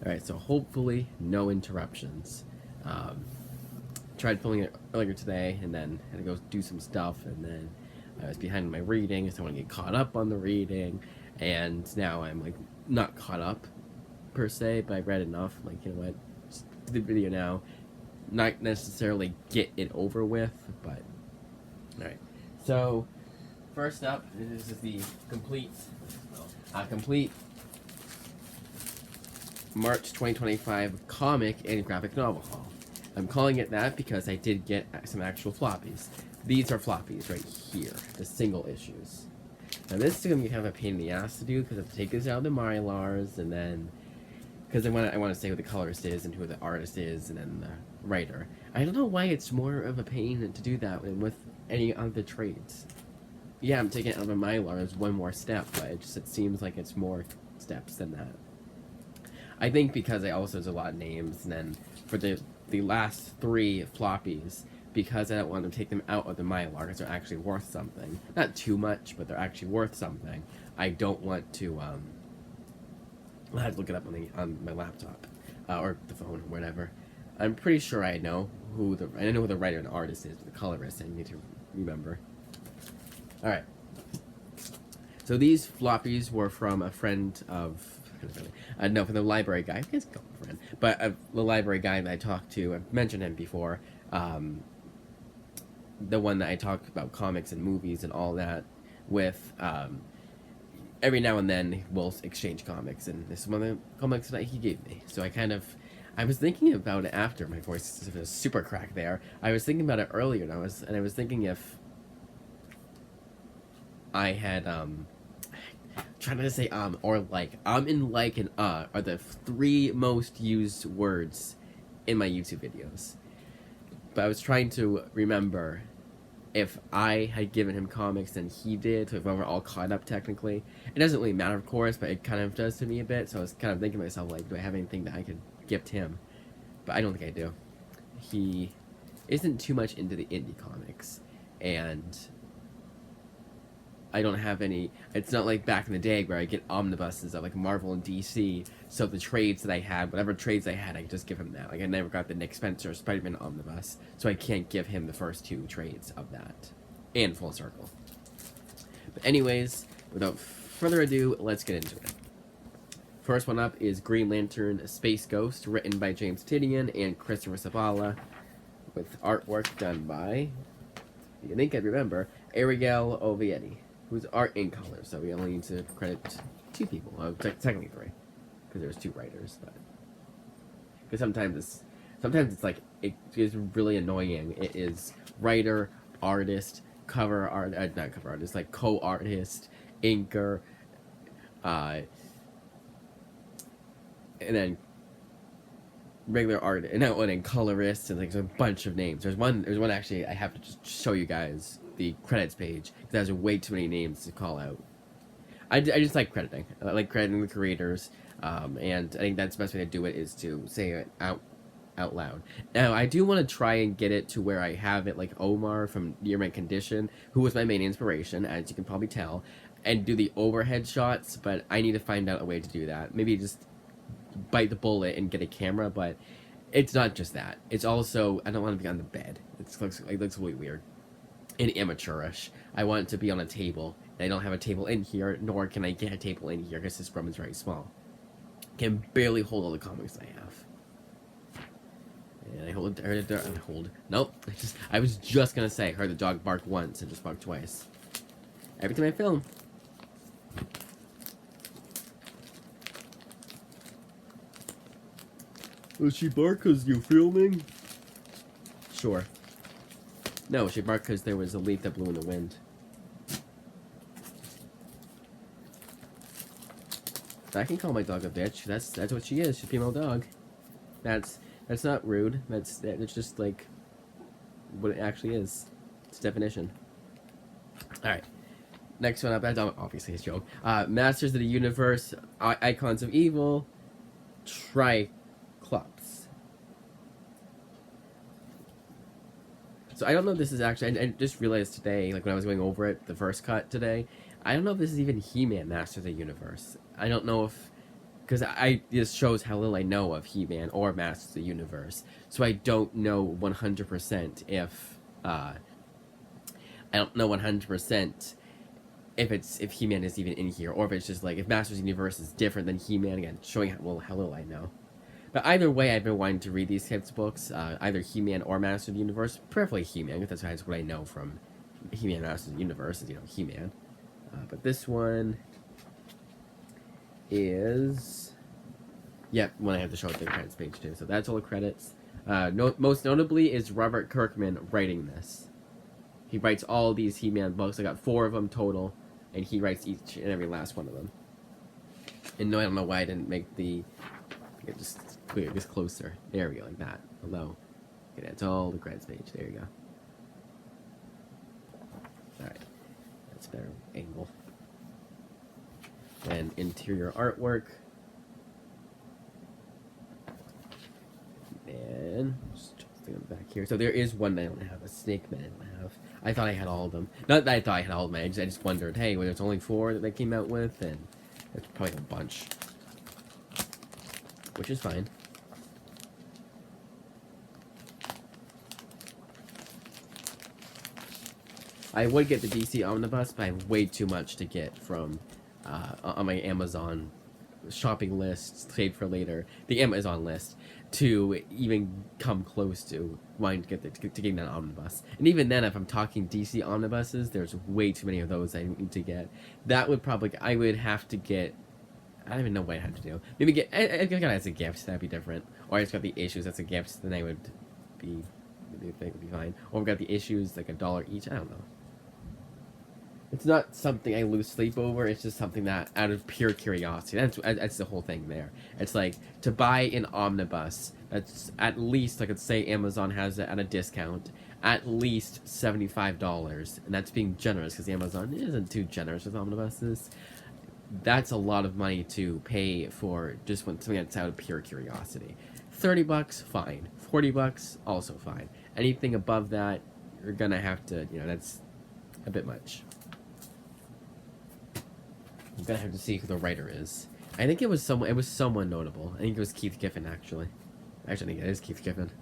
Alright, so hopefully no interruptions. Tried filming it earlier today, and then had to go do some stuff, and then I was behind on my reading, so I want to get caught up on the reading, and now I'm, like, not caught up, per se, but I read enough, like, you know what, just do the video now, not necessarily get it over with, but, alright. So, first up, this is the complete March 2025 comic and graphic novel haul. I'm calling it that because I did get some actual floppies. These are floppies right here, the single issues. Now this is going to be kind of a pain in the ass to do because I have to take this out of the Mylars, and then because I want to say who the colorist is and who the artist is and then the writer. I don't know why it's more of a pain to do that with any other trades. Yeah, I'm taking it out of the Mylar as one more step, but it seems like it's more steps than that. I think because there's a lot of names, and then for the last 3 floppies, because I don't want to take them out of the Mylar because they're actually worth something. Not too much, but they're actually worth something. I don't want to, I'll have to look it up on my laptop, or the phone, or whatever. I'm pretty sure I know who the writer and artist is, but the colorist I need to remember. Alright. So these floppies were from a friend of... no, from the library guy. I guess call him a friend. But the library guy that I talked to, I've mentioned him before. The one that I talked about comics and movies and all that with. Every now and then we'll exchange comics, and this is one of the comics that he gave me. So I was thinking about it after. My voice was super cracked there. I was thinking about it earlier, and I was thinking if I had trying to say or like and like and are the 3 most used words in my YouTube videos. But I was trying to remember if I had given him comics than he did, so if we were all caught up technically. It doesn't really matter, of course, but it kind of does to me a bit, so I was kind of thinking to myself, like, do I have anything that I could gift him? But I don't think I do. He isn't too much into the indie comics, and I don't have any. It's not like back in the day where I get omnibuses of like Marvel and DC. So the trades that I had, whatever trades I had, I could just give him that. Like I never got the Nick Spencer Spider-Man omnibus, so I can't give him the first 2 trades of that. And Full Circle. But anyways, without further ado, let's get into it. First one up is Green Lantern Space Ghost, written by James Tynion and Christopher Zabala, with artwork done by, you think I'd remember, Ariel Ovietti, who's art in color, so we only need to credit 2 people. Well, technically 3, because there's 2 writers, but because sometimes it's like it is really annoying. It is writer, artist, cover art, not cover artist, like co-artist, inker, and then regular art, and then colorist, and like a bunch of names. There's one actually I have to just show you guys the credits page because there's way too many names to call out. I just like crediting. I like crediting the creators, and I think that's the best way to do it is to say it out loud. Now I do want to try and get it to where I have it like Omar from Near Mint Condition, who was my main inspiration, as you can probably tell, and do the overhead shots, but I need to find out a way to do that. Maybe just bite the bullet and get a camera, but it's not just that. It's also, I don't want to be on the bed. It looks really weird and amateurish. I want it to be on a table, and I don't have a table in here, nor can I get a table in here because this room is very small. Can barely hold all the comics I have. And I hold. Nope. I was just gonna say, heard the dog bark once and just bark twice. Every time I film. Does she bark because you're filming? Sure. No, she barked because there was a leaf that blew in the wind. I can call my dog a bitch. That's what she is. She's a female dog. That's not rude. That's just like what it actually is. It's definition. All right. Next one up. That's obviously a joke. Masters of the Universe, Icons of Evil, Triclops. So I don't know if this is actually, I just realized today, like when I was going over it, the first cut today, I don't know if this is even He-Man Masters of the Universe. I don't know if because I this shows how little I know of He-Man or Masters of the Universe, so I don't know 100% if I don't know 100% if He-Man is even in here, or if it's just like if Masters of the Universe is different than He-Man, again showing how little I know. But either way, I've been wanting to read these types of books, either He-Man or Masters of the Universe, preferably He-Man, because that's what I know from He-Man Masters of the Universe is, He-Man. But this one is, yep, when I have to show the credits page too. So that's all the credits. Most notably is Robert Kirkman writing this. He writes all these He-Man books. I got 4 of them total, and he writes each and every last one of them. And no, I don't know why I didn't make the, just clear this closer. There we go, like that. Hello. Okay, that's all the credits page. There you go. Alright. That's a better angle. And interior artwork. And just back here. So there is one that I don't have. A Snake Man I don't have. I thought I had all of them. Not that I thought I had all of them. I just wondered, hey, well, there's only 4 that they came out with, and there's probably a bunch. Which is fine. I would get the DC Omnibus, but I have way too much to get from on my Amazon shopping list, save for later, the Amazon list, to even come close to wanting to get to getting that omnibus. And even then, if I'm talking DC omnibuses, there's way too many of those I need to get. That would probably, I would have to get, I don't even know what I have to do. Maybe get, I got it as a gift, that'd be different. Or I just got the issues as a gift, then I would be, maybe it would be fine. Or we got the issues like $1 each, I don't know. It's not something I lose sleep over. It's just something that, out of pure curiosity, that's the whole thing there. It's like, to buy an omnibus, that's at least, like, let's say Amazon has it at a discount, at least $75, and that's being generous, because Amazon isn't too generous with omnibuses. That's a lot of money to pay for just something that's out of pure curiosity. $30, fine. $40, also fine. Anything above that, you're gonna have to, that's a bit much. I'm gonna have to see who the writer is. I think it was someone notable. I think it was Keith Giffen, actually. I think it is Keith Giffen.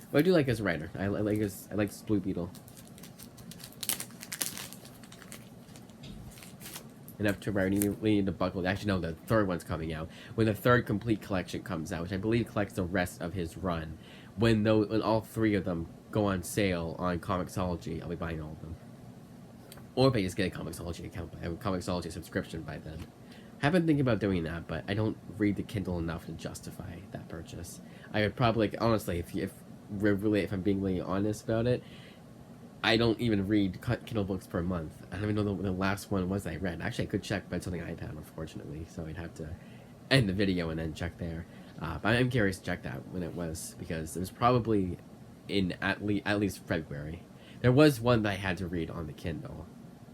But I do like his writer. I like his Blue Beetle. Enough to where we need to buckle. Actually, no, the 3rd one's coming out. When the 3rd complete collection comes out, which I believe collects the rest of his run, when all 3 of them go on sale on Comixology, I'll be buying all of them. Or if I just get a Comixology account, I have a Comixology subscription by then. I've been thinking about doing that, but I don't read the Kindle enough to justify that purchase. I would probably, honestly, if I'm being really honest about it, I don't even read Kindle books per month. I don't even know the last one was I read. Actually, I could check, but it's on the iPad, unfortunately, so I'd have to end the video and then check there. But I'm curious to check that when it was, because it was probably in at least February. There was one that I had to read on the Kindle,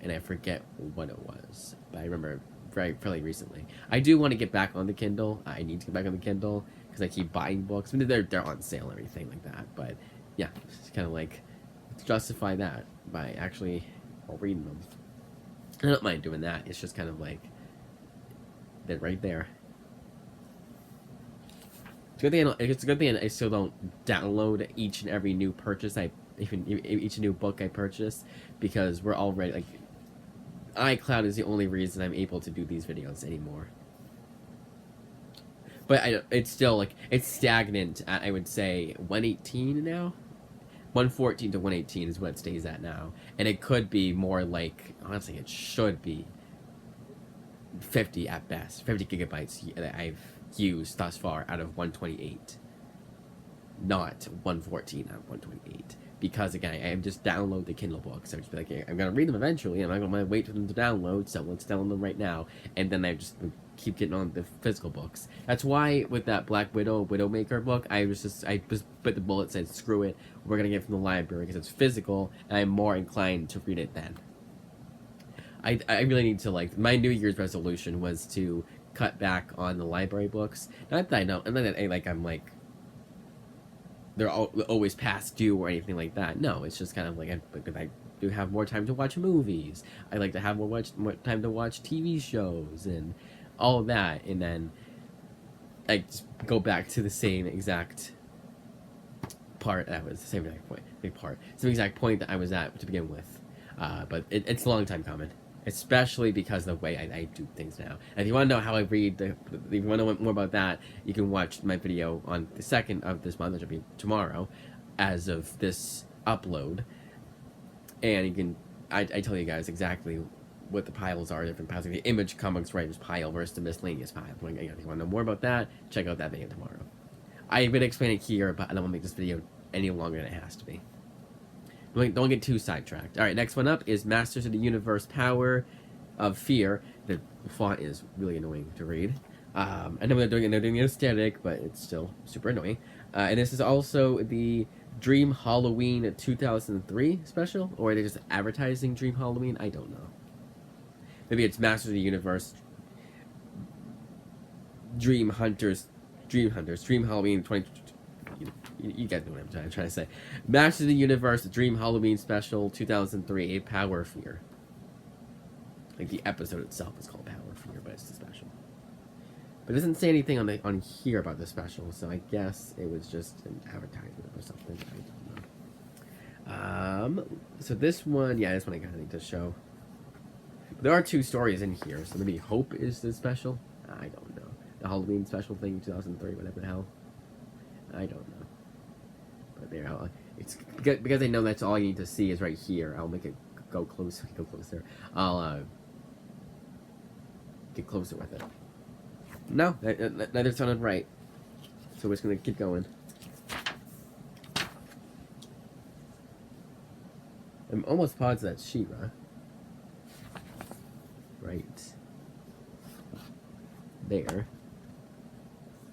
and I forget what it was, but I remember fairly recently. I do want to get back on the Kindle. I need to get back on the Kindle because I keep buying books. I mean, they're on sale and everything like that, but yeah, it's kind of like justify that by actually reading them. I don't mind doing that. It's just kind of like they're right there. It's a good thing I still don't download each and every new purchase each new book I purchase, because we're already, like, iCloud is the only reason I'm able to do these videos anymore. But it's still, like, it's stagnant at, I would say, 118 now? 114 to 118 is what it stays at now. And it could be more like, honestly, it should be 50 at best. 50 gigabytes that I've used thus far out of 128. Not 114 out of 128. Because, again, I just download the Kindle books. So I just be like, hey, I'm going to read them eventually, and I'm going to wait for them to download, so let's download them right now. And then I just keep getting on the physical books. That's why, with that Black Widowmaker book, I just bit the bullet, said, screw it, we're going to get it from the library, because it's physical, and I'm more inclined to read it then. I really need to, like, my New Year's resolution was to cut back on the library books. Not that I know, and then I'm like, they're always past due or anything like that. No, it's just kind of like I do have more time to watch movies. I like to have more time to watch TV shows and all of that. And then like just go back to the same exact part that was the same exact point, same exact point that I was at to begin with. But it's a long time coming, especially because of the way I do things now. And if you want to know how I read, if you want to know more about that, you can watch my video on the 2nd of this month, which will be tomorrow, as of this upload. And you can, I tell you guys exactly what the piles are, different piles, like the Image Comics Writers pile versus the miscellaneous pile. If you want to know more about that, check out that video tomorrow. I'm going to explain it here, but I don't want to make this video any longer than it has to be. Don't get too sidetracked. Alright, next one up is Masters of the Universe Power of Fear. The font is really annoying to read. I know they're doing the aesthetic, but it's still super annoying. And this is also the Dream Halloween 2003 special, or are they just advertising Dream Halloween? I don't know. Maybe it's Masters of the Universe Dream Halloween 20. You get what I'm trying to say. Masters of the Universe Dream Halloween Special 2003, Power of Fear. Like the episode itself is called Power of Fear, but it's the special. But it doesn't say anything on here about the special, so I guess it was just an advertisement or something. I don't know. So this one, yeah, this one I kind of need to show. There are 2 stories in here, so maybe Hope is the special. I don't know. The Halloween special thing, 2003, whatever the hell. I don't know. But there, it's because I know that's all you need to see is right here. I'll make it go closer. I'll get closer with it. No, neither sounded right. So we're just gonna keep going. I'm almost positive that's She-Ra. Right there.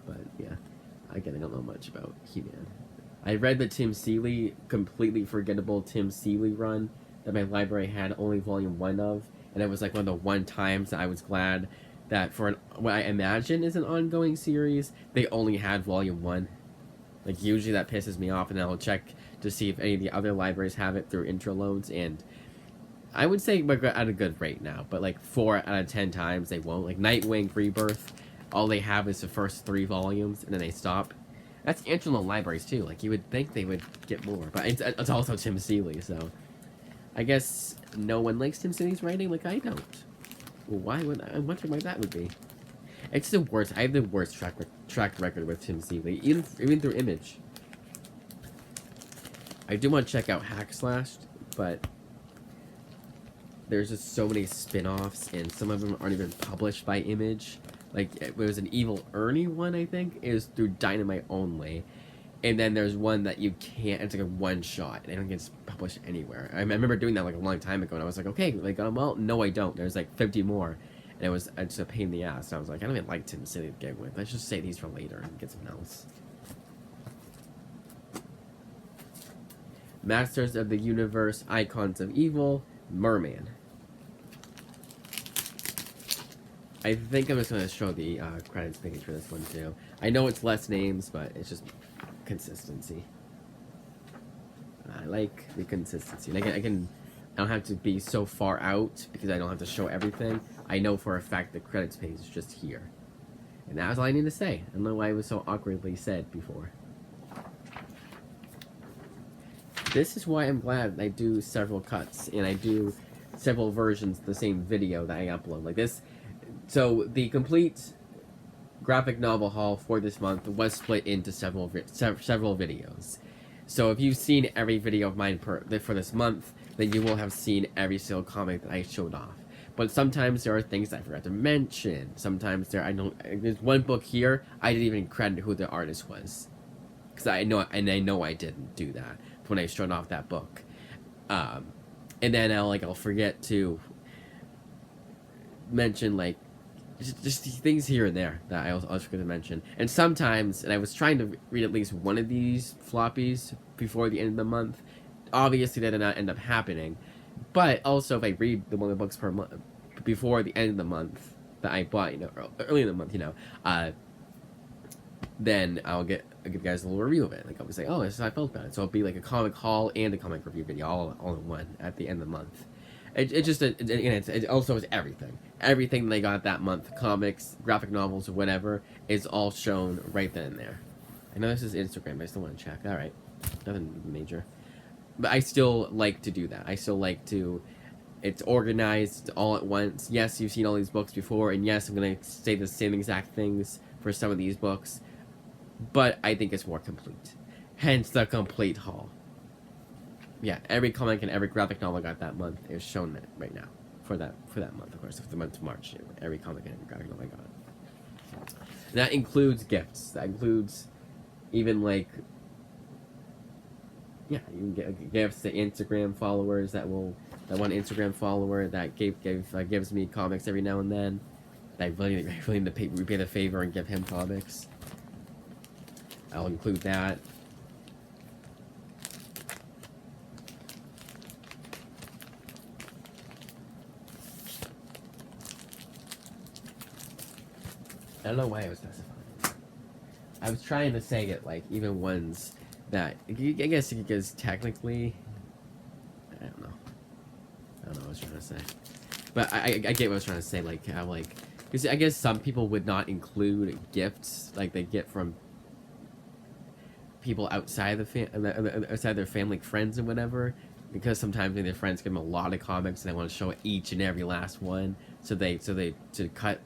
But yeah, again, I don't know much about He-Man. I read the Tim Seeley, completely forgettable Tim Seeley run that my library had only volume 1 of, and it was like one of the one times that I was glad that for what I imagine is an ongoing series, they only had volume 1. Like, usually that pisses me off, and then I'll check to see if any of the other libraries have it through intro loads, and I would say we're at a good rate now, but like 4 out of 10 times they won't. Like Nightwing Rebirth, all they have is the first 3 volumes, and then they stop. That's intro libraries too. Like, you would think they would get more, but it's also Tim Seeley, so I guess no one likes Tim Seeley's writing like I don't. Well, why would I wonder why that would be? It's the worst. I have the worst track record with Tim Seeley, even through Image. I do want to check out Hack Slashed, but there's just so many spin-offs, and some of them aren't even published by Image. Like, it was an Evil Ernie one, I think. It was through Dynamite only. And then there's one that you can't, it's like a one-shot, and it don't get published anywhere. I remember doing that like a long time ago, and I was like, okay, like, well, no I don't. There's like 50 more. And it's a pain in the ass. And I was like, I don't even like Tim Seeley to begin with. Let's just save these for later and get something else. Masters of the Universe, Icons of Evil, Mermaid. I think I'm just going to show the credits page for this one too. I know it's less names, but it's just consistency. I like the consistency. And I don't have to be so far out because I don't have to show everything. I know for a fact the credits page is just here. And that's all I need to say. I don't know why it was so awkwardly said before. This is why I'm glad I do several cuts and I do several versions of the same video that I upload. Like this. So the complete graphic novel haul for this month was split into several videos. So if you've seen every video of mine for this month, then you will have seen every single comic that I showed off. But sometimes there are things I forgot to mention. Sometimes there's one book here I didn't even credit who the artist was, because I know I didn't do that when I showed off that book. And then I'll forget to mention like just things here and there that I was forget to mention. And sometimes, and I was trying to read at least one of these floppies before the end of the month. Obviously, that did not end up happening. But also, if I read one of the books per month before the end of the month that I bought, early in the month, then I'll give you guys a little review of it. Like, I'll be saying, oh, this is how I felt about it. So it'll be like a comic haul and a comic review video all in one at the end of the month. It just it also is everything. Everything they got that month, comics, graphic novels, whatever, is all shown right then and there. I know this is Instagram, but I still want to check. All right, nothing major, but I still like to do that. I still like to. It's organized all at once. Yes, you've seen all these books before, and yes, I'm gonna say the same exact things for some of these books, but I think it's more complete. Hence the complete haul. Yeah, every comic and every graphic novel I got that month is shown right now for that month, of course, for the month of March. Every comic and every graphic novel I got. And that includes gifts. That includes even like, yeah, you can get gifts to Instagram followers that one Instagram follower that gives me comics every now and then. I really need to repay the favor and give him comics. I'll include that. I don't know why I was specifying. I was trying to say it like even ones that I guess because technically, I don't know what I was trying to say, but I get what I was trying to say. Like how because I guess some people would not include gifts like they get from people outside outside their family, like friends and whatever, because sometimes their friends give them a lot of comics and they want to show each and every last one. So they to cut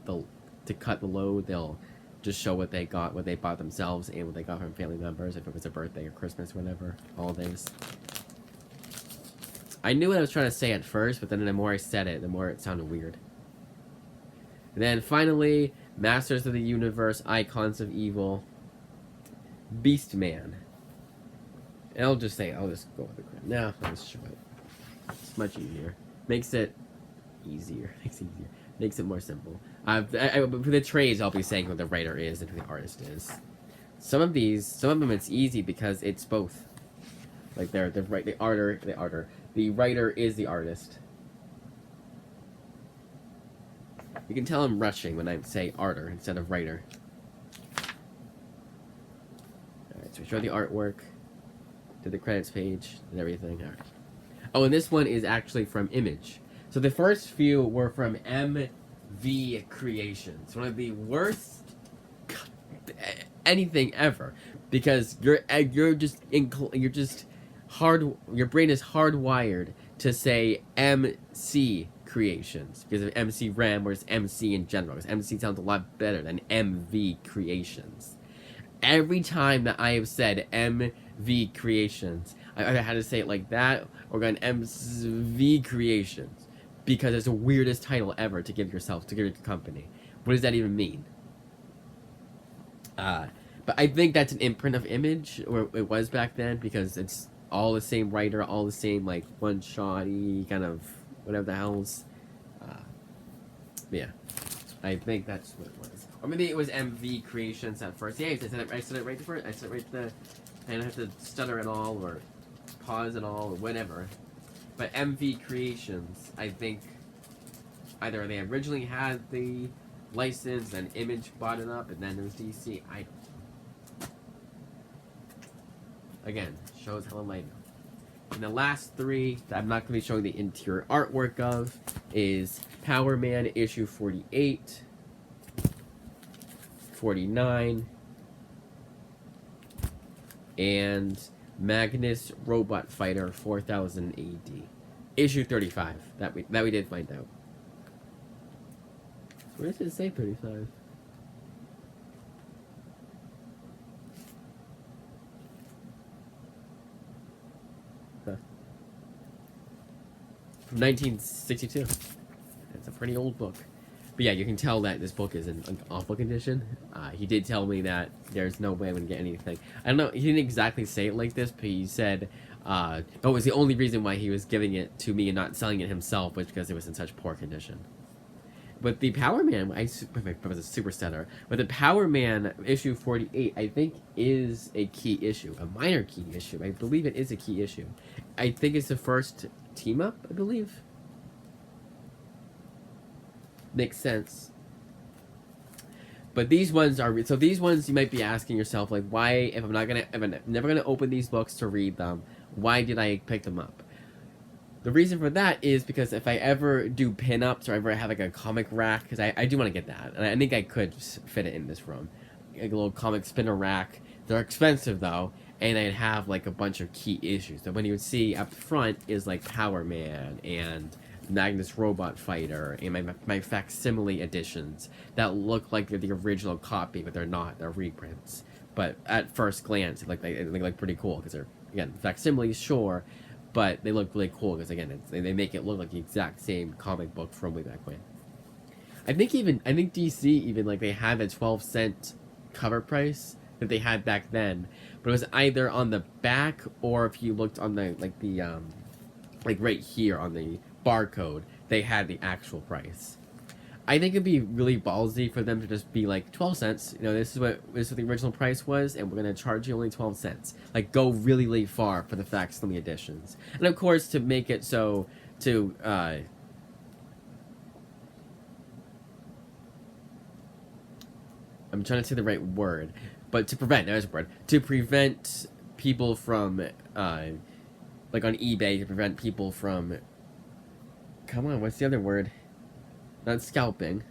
the load, they'll just show what they bought themselves and what they got from family members, if it was a birthday or Christmas, whatever, holidays. I knew what I was trying to say at first, but then the more I said it, the more it sounded weird. And then finally, Masters of the Universe, Icons of Evil, Beast Man. And I'll just go with the credit. Now, I'll just show it. It's much easier. Makes it easier. Makes it more simple. For the trades, I'll be saying who the writer is and who the artist is. Some of them it's easy because it's both. Like the writer is the artist. You can tell I'm rushing when I say arter instead of writer. Alright, so we show the artwork, did the credits page, and everything. Alright. Oh, and this one is actually from Image. So the first few were from MV Creations. One of the worst anything ever, because your brain is hardwired to say MC Creations because of MC Ram or it's MC in general. Because MC sounds a lot better than MV Creations. Every time that I have said MV Creations, I either had to say it like that or got an MV Creations. Because it's the weirdest title ever to give your company. What does that even mean? But I think that's an imprint of Image, or it was back then, because it's all the same writer, all the same, like, one-shotty, kind of, whatever the hell's. Yeah. I think that's what it was. Or maybe it was MV Creations at first. Yeah, I said it right first. I said it right the... I didn't have to stutter at all, or pause at all, or whatever. But MV Creations, I think, either they originally had the license, then Image bought it up, and then there was DC. Again, shows how I know. And the last three that I'm not going to be showing the interior artwork of is Power Man issue 48, 49, and Magnus Robot Fighter 4000 AD. Issue 35. That we did find out. Where does it say 35? Huh. From 1962. That's a pretty old book. But yeah, you can tell that this book is in awful condition. He did tell me that there's no way I'm going to get anything. I don't know, he didn't exactly say it like this, but he said, but it was the only reason why he was giving it to me and not selling it himself was because it was in such poor condition. But the Power Man, I was a super stutter, but the Power Man issue 48, I think, is a key issue. A minor key issue. I believe it is a key issue. I think it's the first team-up, I believe. Makes sense. But these ones are these ones you might be asking yourself, like, why, if I'm never gonna open these books to read them, why did I pick them up? The reason for that is because if I ever do pinups or ever have like a comic rack, because I do want to get that, and I think I could fit it in this room, like a little comic spinner rack. They're expensive though, and I'd have like a bunch of key issues. So when you would see up front is like Power Man and Magnus Robot Fighter and my facsimile editions that look like they're the original copy, but they're not. They're reprints. But at first glance, they look pretty cool because they're, again, facsimiles, sure, but they look really cool because, again, they make it look like the exact same comic book from way back when. I think DC even, like, they had a 12-cent cover price that they had back then, but it was either on the back or if you looked on the, like right here on the barcode, they had the actual price. I think it'd be really ballsy for them to just be like 12 cents. You know, this is what the original price was, and we're gonna charge you only 12 cents. Like, go really, really far for the facsimile editions, and of course to make it so I'm trying to say the right word, but to prevent, there's a word, to prevent people from like on eBay, to prevent people from, come on, what's the other word? Not scalping.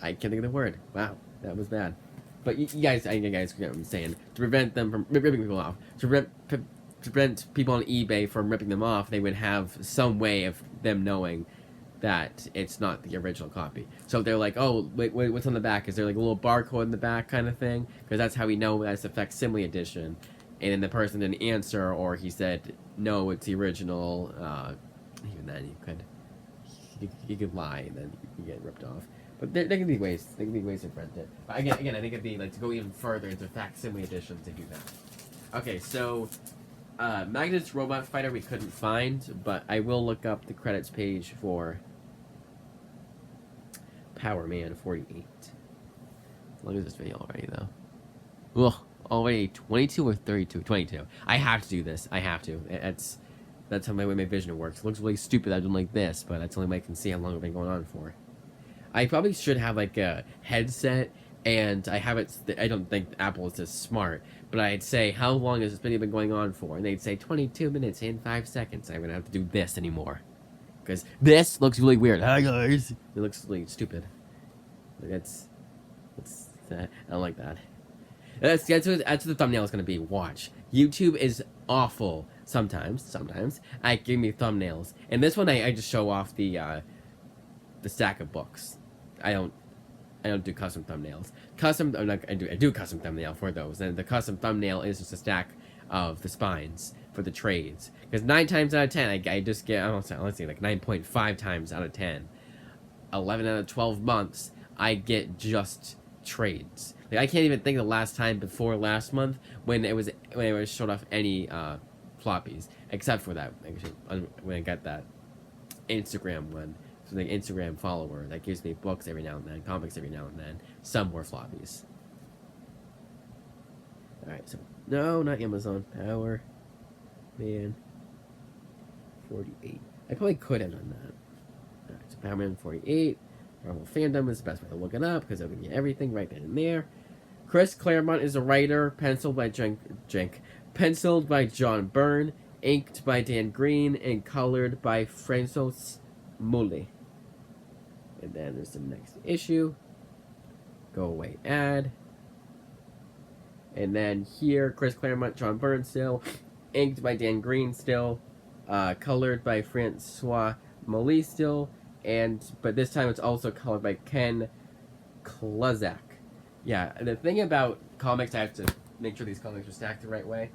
I can't think of the word. Wow, that was bad. But you guys get what I'm saying. To prevent them from ripping people off. To prevent people on eBay from ripping them off, they would have some way of them knowing that it's not the original copy. So they're like, oh, wait, what's on the back? Is there like a little barcode in the back kind of thing? Because that's how we know that's the facsimile edition. And then the person didn't answer, or he said, no, it's the original. Even then, you could lie and then you get ripped off. But there can be ways. There can be ways to print it. But again, I think it'd be like to go even further into facsimile edition to do that. Okay, so Magnus Robot Fighter we couldn't find, but I will look up the credits page for Power Man 48. How long is this video already, though? Ugh, already 22 or 32? 22. I have to do this. I have to. That's how my vision works. It looks really stupid. I've done like this, but that's the only way I can see how long it's been going on for. I probably should have like a headset, and I have it. I don't think Apple is this smart, but I'd say, how long has this video been going on for? And they'd say 22 minutes and 5 seconds. I'm gonna have to do this anymore, because this looks really weird. Hi guys. It looks really stupid. That's I don't like that. That's what the thumbnail is gonna be. Watch. YouTube is awful sometimes at giving me thumbnails, and this one I just show off the stack of books. I don't do custom thumbnails. I do custom thumbnail for those, and the custom thumbnail is just a stack of the spines for the trades. Because 9 times out of 10, I just get, let's see, like 9.5 times out of 10, 11 out of 12 months, I get just trades. Like, I can't even think of the last time before last month when it was showed off any floppies, except for that, when I got that Instagram one. So the Instagram follower that gives me books every now and then, comics every now and then, some more floppies. Alright, so no, not Amazon. Power Man 48. I probably could have done that. Alright, so Power Man 48. Marvel Fandom is the best way to look it up because it'll give you everything right then and there. Chris Claremont is a writer, penciled by John Byrne, inked by Dan Green, and colored by Francis Mouly. And then there's the next issue. Go away ad. And then here, Chris Claremont, John Byrne still, inked by Dan Green still, colored by Francois Mouly still, but this time it's also colored by Ken Kluzak. Yeah, the thing about comics, I have to make sure these comics are stacked the right way.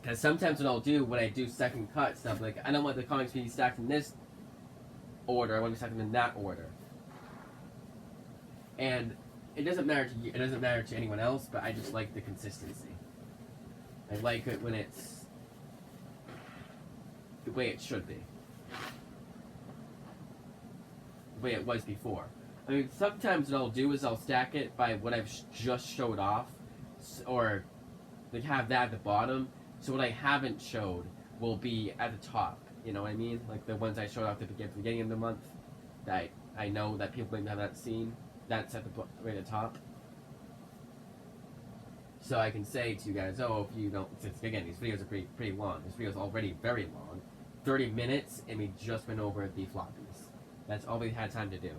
Because sometimes what I'll do when I do second cut stuff, like, I don't want the comics to be stacked in this order, I want to stack them in that order. And it doesn't matter to you, it doesn't matter to anyone else, but I just like the consistency. I like it when it's the way it should be. The way it was before. I mean, sometimes what I'll do is I'll stack it by what I've just showed off, or like have that at the bottom, so what I haven't showed will be at the top. You know what I mean? Like the ones I showed off at the beginning of the month, that I know that people might have that seen. That's at the right at the top. So I can say to you guys, oh, if you don't, since again these videos are pretty long. This video is already very long, 30 minutes and we just went over the floppies. That's all we had time to do.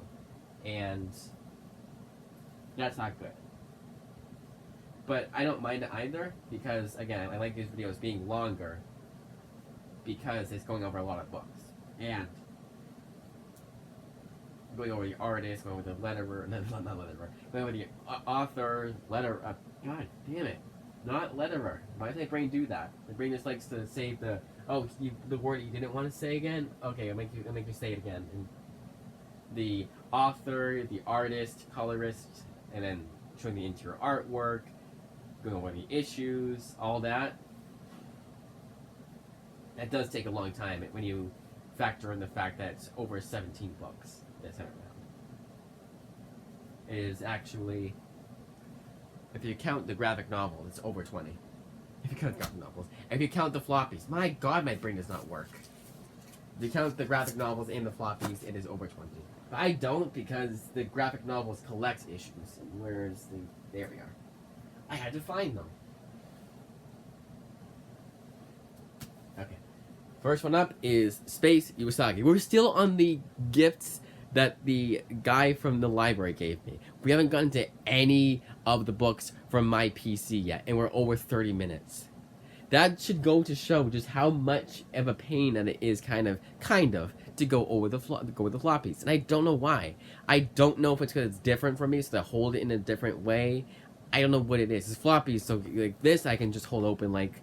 And that's not good. But I don't mind it either, because again, I like these videos being longer because it's going over a lot of books. And going over the artist, going over the letterer, not letterer, going over the author, god damn it, not letterer. Why does my brain do that? My brain just likes to say the word you didn't want to say again. Okay, I'll make you say it again. And the author, the artist, colorist, and then showing the interior artwork, going over the issues, all that. That does take a long time when you factor in the fact that it's over 17 books this time around. It is actually, if you count the graphic novel, it's over 20. If you count the graphic novels. If you count the floppies, my god, my brain does not work. If you count the graphic novels and the floppies, it is over 20. But I don't, because the graphic novels collect issues, whereas there we are. I had to find them. Okay. First one up is Space Usagi. We're still on the gifts that the guy from the library gave me. We haven't gotten to any of the books from my PC yet, and we're over 30 minutes. That should go to show just how much of a pain that it is, kind of, to go over the floppies. And I don't know why. I don't know if it's because it's different for me, so I hold it in a different way. I don't know what it is. It's floppies, so like this, I can just hold open like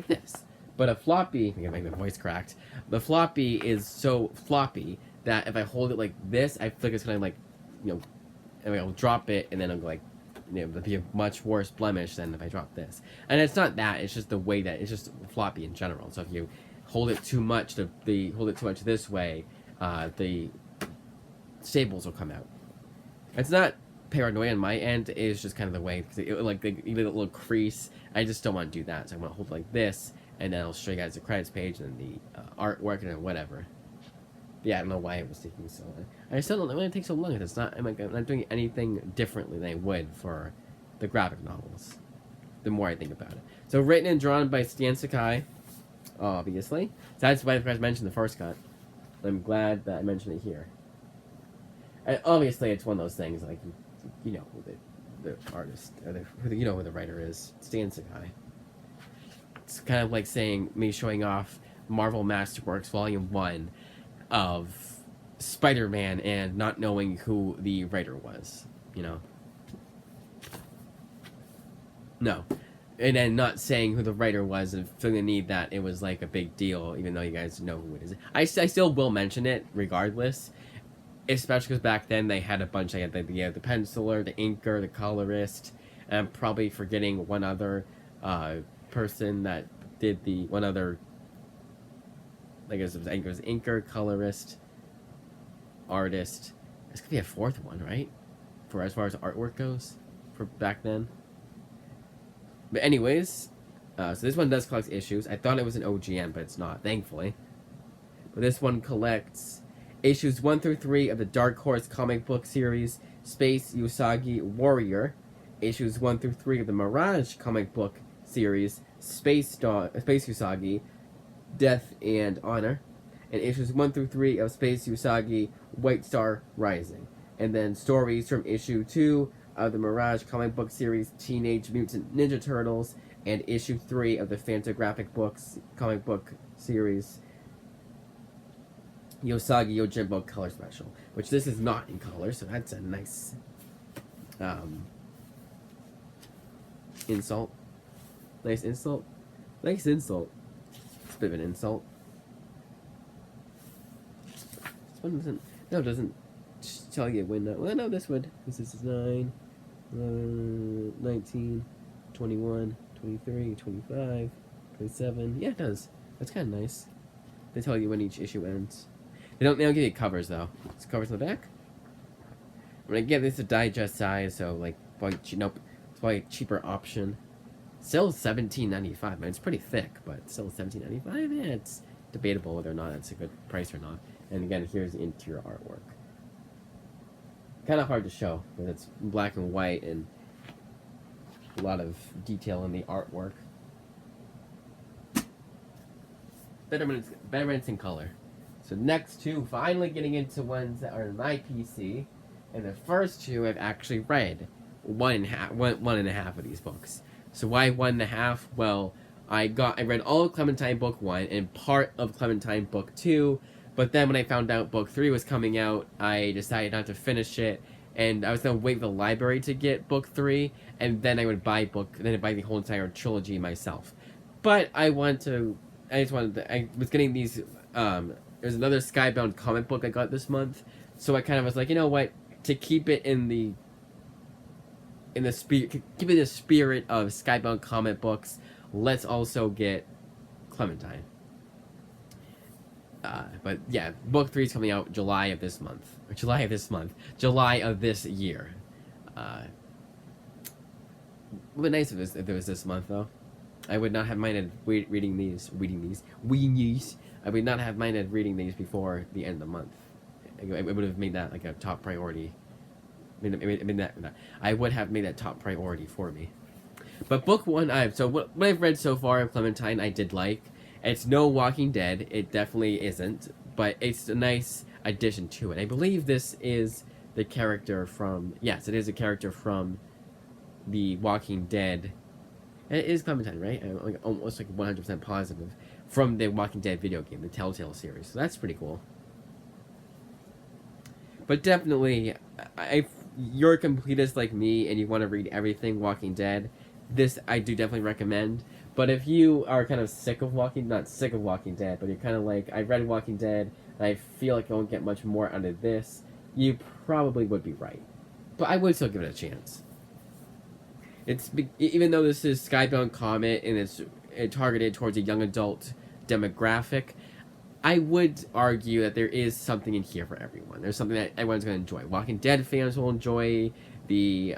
this. But a floppy, I'm gonna make my voice cracked. The floppy is so floppy that if I hold it like this, I feel like it's gonna like, and I'll drop it, and then I'll go like, it'll be a much worse blemish than if I drop this. And it's not that; it's just the way that it's just floppy in general. So if you hold it too much, this way, the staples will come out. It's not paranoia on my end. It's just kind of the way, because even a little crease. I just don't want to do that, so I want to hold it like this, and then I'll show you guys the credits page and the artwork and then whatever. Yeah, I don't know why it was taking so long. I still don't know why it takes so long. It's not. I'm not doing anything differently than I would for the graphic novels. The more I think about it. So written and drawn by Stan Sakai, obviously. So that's why I mentioned the first cut. I'm glad that I mentioned it here. And obviously, it's one of those things like, who the artist, or who the writer is. Stan Sakai. It's kind of like saying me showing off Marvel Masterworks Volume 1 of Spider-Man and not knowing who the writer was, No. And then not saying who the writer was and feeling the need that it was like a big deal, even though you guys know who it is. I still will mention it regardless, especially because back then they had a bunch. They had the penciler, the inker, the colorist, and I'm probably forgetting one other person that did one other. I guess it was inker, colorist, artist. This could be a fourth one, right? For as far as artwork goes, for back then. But anyways, so this one does collect issues. I thought it was an OGN, but it's not, thankfully. But this one collects issues 1 through 3 of the Dark Horse comic book series, Space Usagi Warrior. Issues 1 through 3 of the Mirage comic book series, Space Usagi, Death and Honor, and issues 1 through 3 of Space Usagi White Star Rising, and then stories from issue 2 of the Mirage comic book series Teenage Mutant Ninja Turtles, and issue 3 of the Fantagraphic Books comic book series Usagi Yojimbo Color Special, which this is not in color, so that's a nice insult. Nice insult. Nice insult. It's a bit of an insult. This one doesn't tell you when. Well, no, this would. This is 9, 19, 21, 23, 25, 27. Yeah, it does. That's kind of nice. They tell you when each issue ends. They don't give you covers though. It's covers on the back. When I get this a digest size, so like, nope, it's probably a cheaper option. Still $17.95. Man, it's pretty thick, but still $17.95. Yeah, it's debatable whether or not that's a good price or not. And again, here's the interior artwork. Kind of hard to show because it's black and white and a lot of detail in the artwork. Betterments in color. So next two, finally getting into ones that are in my PC, and the first two I've actually read one and a half of these books. So why 1.5? Well, I read all of Clementine Book 1 and part of Clementine Book 2, but then when I found out Book 3 was coming out, I decided not to finish it, and I was going to wait for the library to get Book 3, and then I would buy the whole entire trilogy myself. But I was getting these, there's another Skybound comic book I got this month, so I kind of was like, you know what, to keep it in the spirit of Skybound comic books, let's also get Clementine. But yeah, Book 3 is coming out July of this year. It would be nice if it was this month, though. I would not have minded reading these. I would not have minded reading these before the end of the month. It would have made that like a top priority. I would have made that top priority for me. But Book 1, so what I've read so far of Clementine, I did like. It's no Walking Dead. It definitely isn't. But it's a nice addition to it. I believe this is the character from... Yes, it is a character from the Walking Dead. It is Clementine, right? I'm almost 100% positive. From the Walking Dead video game, the Telltale series. So that's pretty cool. But definitely, if you're a completist like me and you want to read everything Walking Dead, this I do definitely recommend. But if you are kind of not sick of Walking Dead, but you're kind of like, I read Walking Dead, and I feel like I won't get much more out of this, you probably would be right. But I would still give it a chance. Even though this is Skybound Comet and it's targeted towards a young adult demographic, I would argue that there is something in here for everyone. There's something that everyone's going to enjoy. Walking Dead fans will enjoy the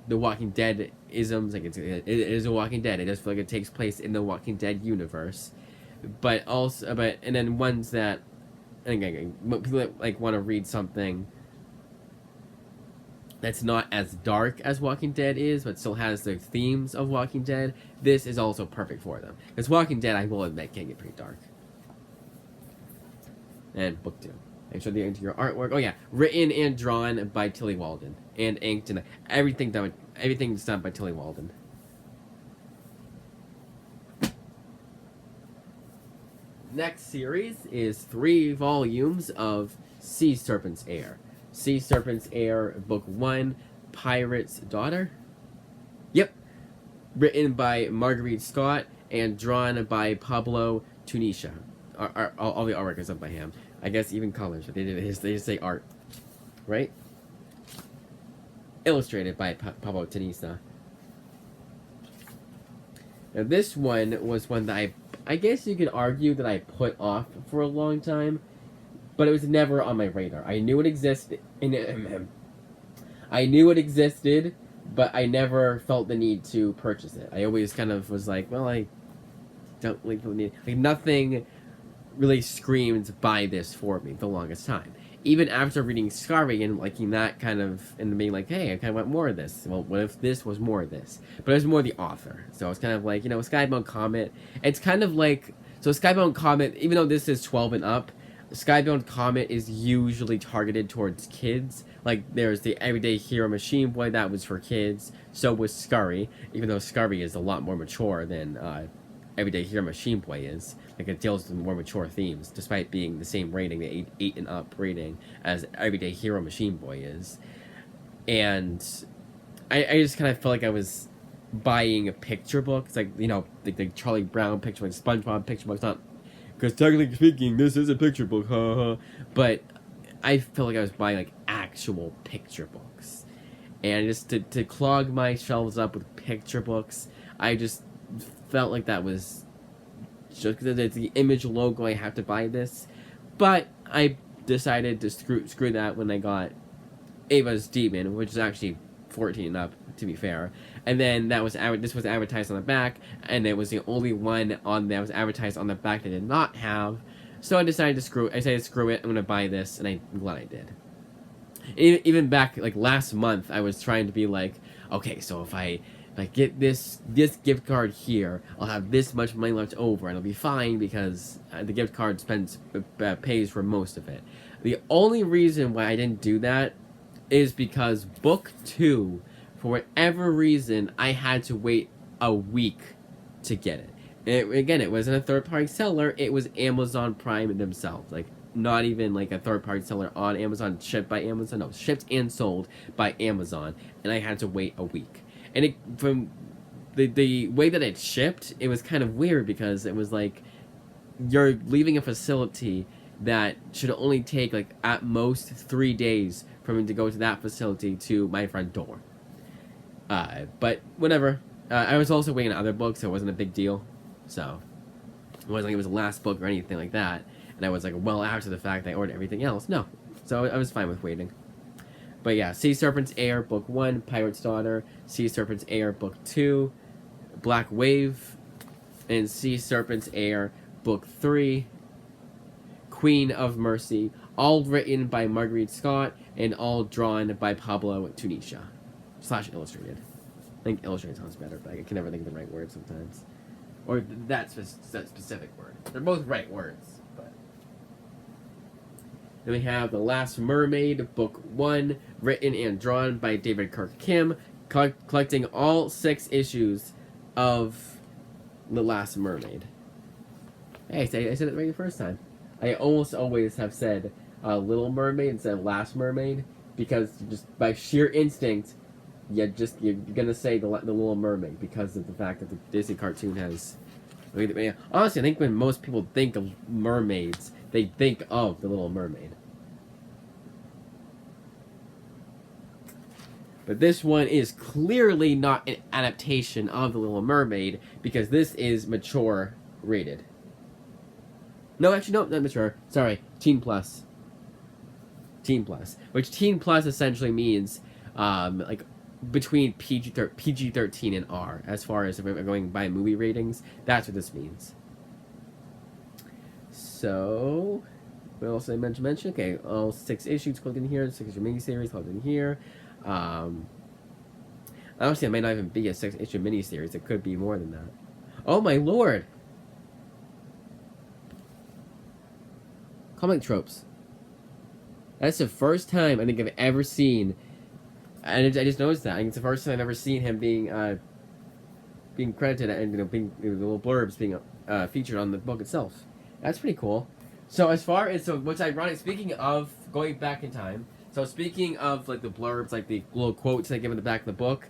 Walking Dead isms. Like it is a Walking Dead. It does feel like it takes place in the Walking Dead universe. But then ones that, again, people that like want to read something that's not as dark as Walking Dead is, but still has the themes of Walking Dead, this is also perfect for them. Because Walking Dead, I will admit, can get pretty dark. And Book 2. Make sure the interior artwork. Oh yeah, written and drawn by Tilly Walden, and inked, and everything's done by Tilly Walden. Next series is 3 volumes of Serpent's Heir. Serpent's Heir, Book 1, Pirate's Daughter. Yep. Written by Marguerite Scott and drawn by Pablo Tunisia. All the artwork is done by him. I guess even colors, but they just say art. Right? Illustrated by Pablo Tunisia. Now this one was one that I guess you could argue that I put off for a long time, but it was never on my radar. I knew it existed, but I never felt the need to purchase it. I always kind of was like, well, I don't really need... Like, nothing really screamed buy this for me the longest time. Even after reading Usagi and liking that kind of, and being like, hey, I kind of want more of this. Well, what if this was more of this? But it was more the author. So it's kind of like, Skybound Comet. It's kind of like, so Skybound Comet, even though this is 12 and up, Skybound Comet is usually targeted towards kids. Like, there's the Everyday Hero Machine Boy, that was for kids. So was Scurry, even though Scurry is a lot more mature than Everyday Hero Machine Boy is. Like, it deals with more mature themes, despite being the same rating, the 8 and up rating, as Everyday Hero Machine Boy is. And I just kind of felt like I was buying a picture book. It's like, the Charlie Brown picture book, SpongeBob picture book. It's not, because technically speaking, this is a picture book, but I felt like I was buying, like, actual picture books. And just to clog my shelves up with picture books, I just felt like that was just because it's the Image logo, I have to buy this. But I decided to screw that when I got Ava's Demon, which is actually 14 and up, to be fair. And then this was advertised on the back, and it was the only one that was advertised on the back that I did not have. So I decided to screw it. I'm gonna buy this, and I'm glad I did. Even back like last month, I was trying to be like, okay, so if I if I get this gift card here, I'll have this much money left over, and I'll be fine because the gift card pays for most of it. The only reason why I didn't do that is because book 2, for whatever reason, I had to wait a week to get it. Again, it wasn't a third-party seller, it was Amazon Prime themselves. Like, not even like a third-party seller on Amazon, shipped by Amazon. No, shipped and sold by Amazon, and I had to wait a week. And from the way that it shipped, it was kind of weird because it was like you're leaving a facility that should only take like at most 3 days for me to go to that facility to my front door. But whatever. I was also waiting on other books, so it wasn't a big deal. So it wasn't like it was the last book or anything like that. And I was like, well, after the fact, I ordered everything else. No. So I was fine with waiting. But yeah, Sea Serpent's Heir, Book 1, Pirate's Daughter, Sea Serpent's Heir, Book 2, Black Wave, and Sea Serpent's Heir, Book 3, Queen of Mercy, all written by Marguerite Scott, and all drawn by Pablo Tunisia. / illustrated. I think illustrated sounds better, but I can never think of the right word sometimes. Or that specific word. They're both right words, but... Then we have The Last Mermaid, Book 1, written and drawn by David Kirk Kim, collecting all 6 issues of The Last Mermaid. Hey, I said it right the first time. I almost always have said Little Mermaid instead of Last Mermaid, because just by sheer instinct, you're gonna say the Little Mermaid because of the fact that the Disney cartoon has... Honestly, I think when most people think of mermaids, they think of the Little Mermaid. But this one is clearly not an adaptation of the Little Mermaid because this is mature rated. No, actually, no, not mature. Sorry, teen plus. Teen plus, which teen plus essentially means like between PG-13 and R, as far as if we're going by movie ratings. That's what this means. So, what else did I mention? Okay, all 6 issues collected in here, 6 issue miniseries collected in here. Honestly, it might not even be a 6-issue miniseries. It could be more than that. Oh my lord! Comic tropes. That's the first time I think I've ever seen, and I just noticed that. I think it's the first time I've ever seen him being credited and being the little blurbs being featured on the book itself. That's pretty cool. So as far as what's ironic, speaking of going back in time, so speaking of like the blurbs, like the little quotes they give in the back of the book,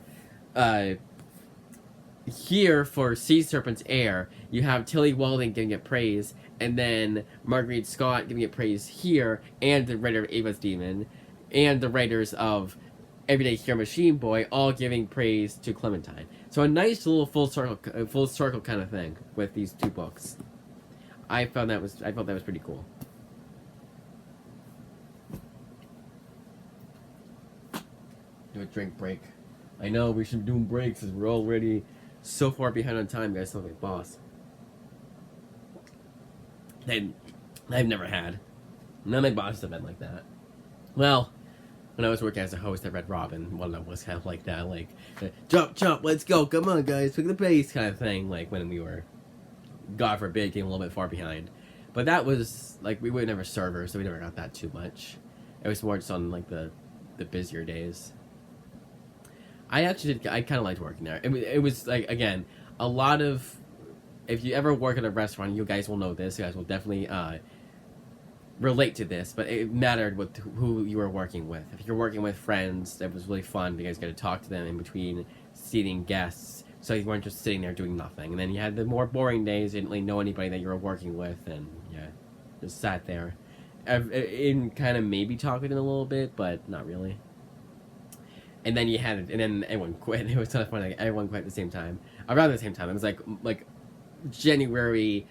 here for Sea Serpent's Heir, you have Tilly Walden giving it praise, and then Marguerite Scott giving it praise here, and the writer of Ava's Demon, and the writers of Everyday Hero Machine Boy all giving praise to Clementine. So a nice little full circle kind of thing with these 2 books. I thought that was pretty cool. Do a drink break. I know we should be doing breaks because we're already so far behind on time, guys. Sound like boss. And I've never had. None of my bosses have been like that. Well, when I was working as a host at Red Robin, one of them was kind of like that, like jump, let's go, come on guys, pick the pace kind of thing. Like when we were, God forbid, getting a little bit far behind. But that was like we were never servers, so we never got that too much. It was more just on like the busier days. I kind of liked working there. It was like, again, a lot of, if you ever work at a restaurant, you guys will know this. You guys will definitely relate to this, but it mattered with who you were working with. If you're working with friends, that was really fun. You guys got to talk to them in between seating guests, so you weren't just sitting there doing nothing. And then you had the more boring days. You didn't really know anybody that you were working with, and yeah, just sat there, and kind of maybe talking a little bit, but not really. And then then everyone quit. It was kind of funny. Like, everyone quit at the same time, around the same time. It was like January.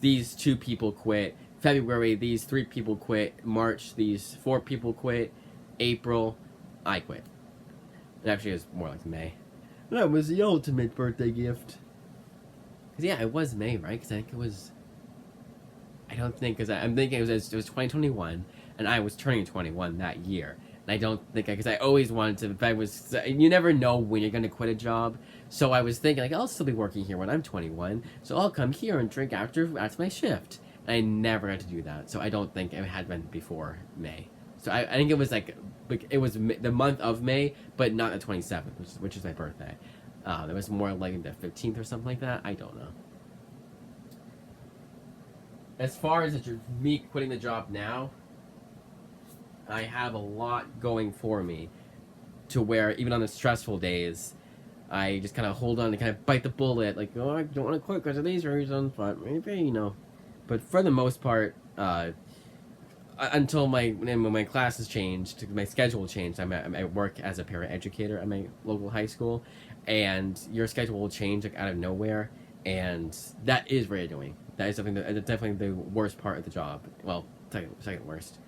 These 2 people quit. February, these 3 people quit. March, these 4 people quit. April, I quit. And actually, it was more like May. That was the ultimate birthday gift. Cause yeah, it was May, right? Because I think it was. I don't think, because I'm thinking it was 2021, and I was turning 21 that year. And I don't think because I always wanted to. If I was, you never know when you're gonna quit a job. So I was thinking like I'll still be working here when I'm 21. So I'll come here and drink after my shift. And I never got to do that. So I don't think it had been before May. So I think it was like it was the month of May, but not the 27th, which is my birthday. It was more like the 15th or something like that. I don't know. As far as me quitting the job now, I have a lot going for me to where even on the stressful days, I just kind of hold on and kind of bite the bullet. Like, oh, I don't want to quit because of these reasons, but maybe, you know. But for the most part, until my classes changed, my schedule changed. I work as a paraeducator at my local high school, and your schedule will change like out of nowhere, and that is very annoying. That is definitely the worst part of the job. Well, second worst.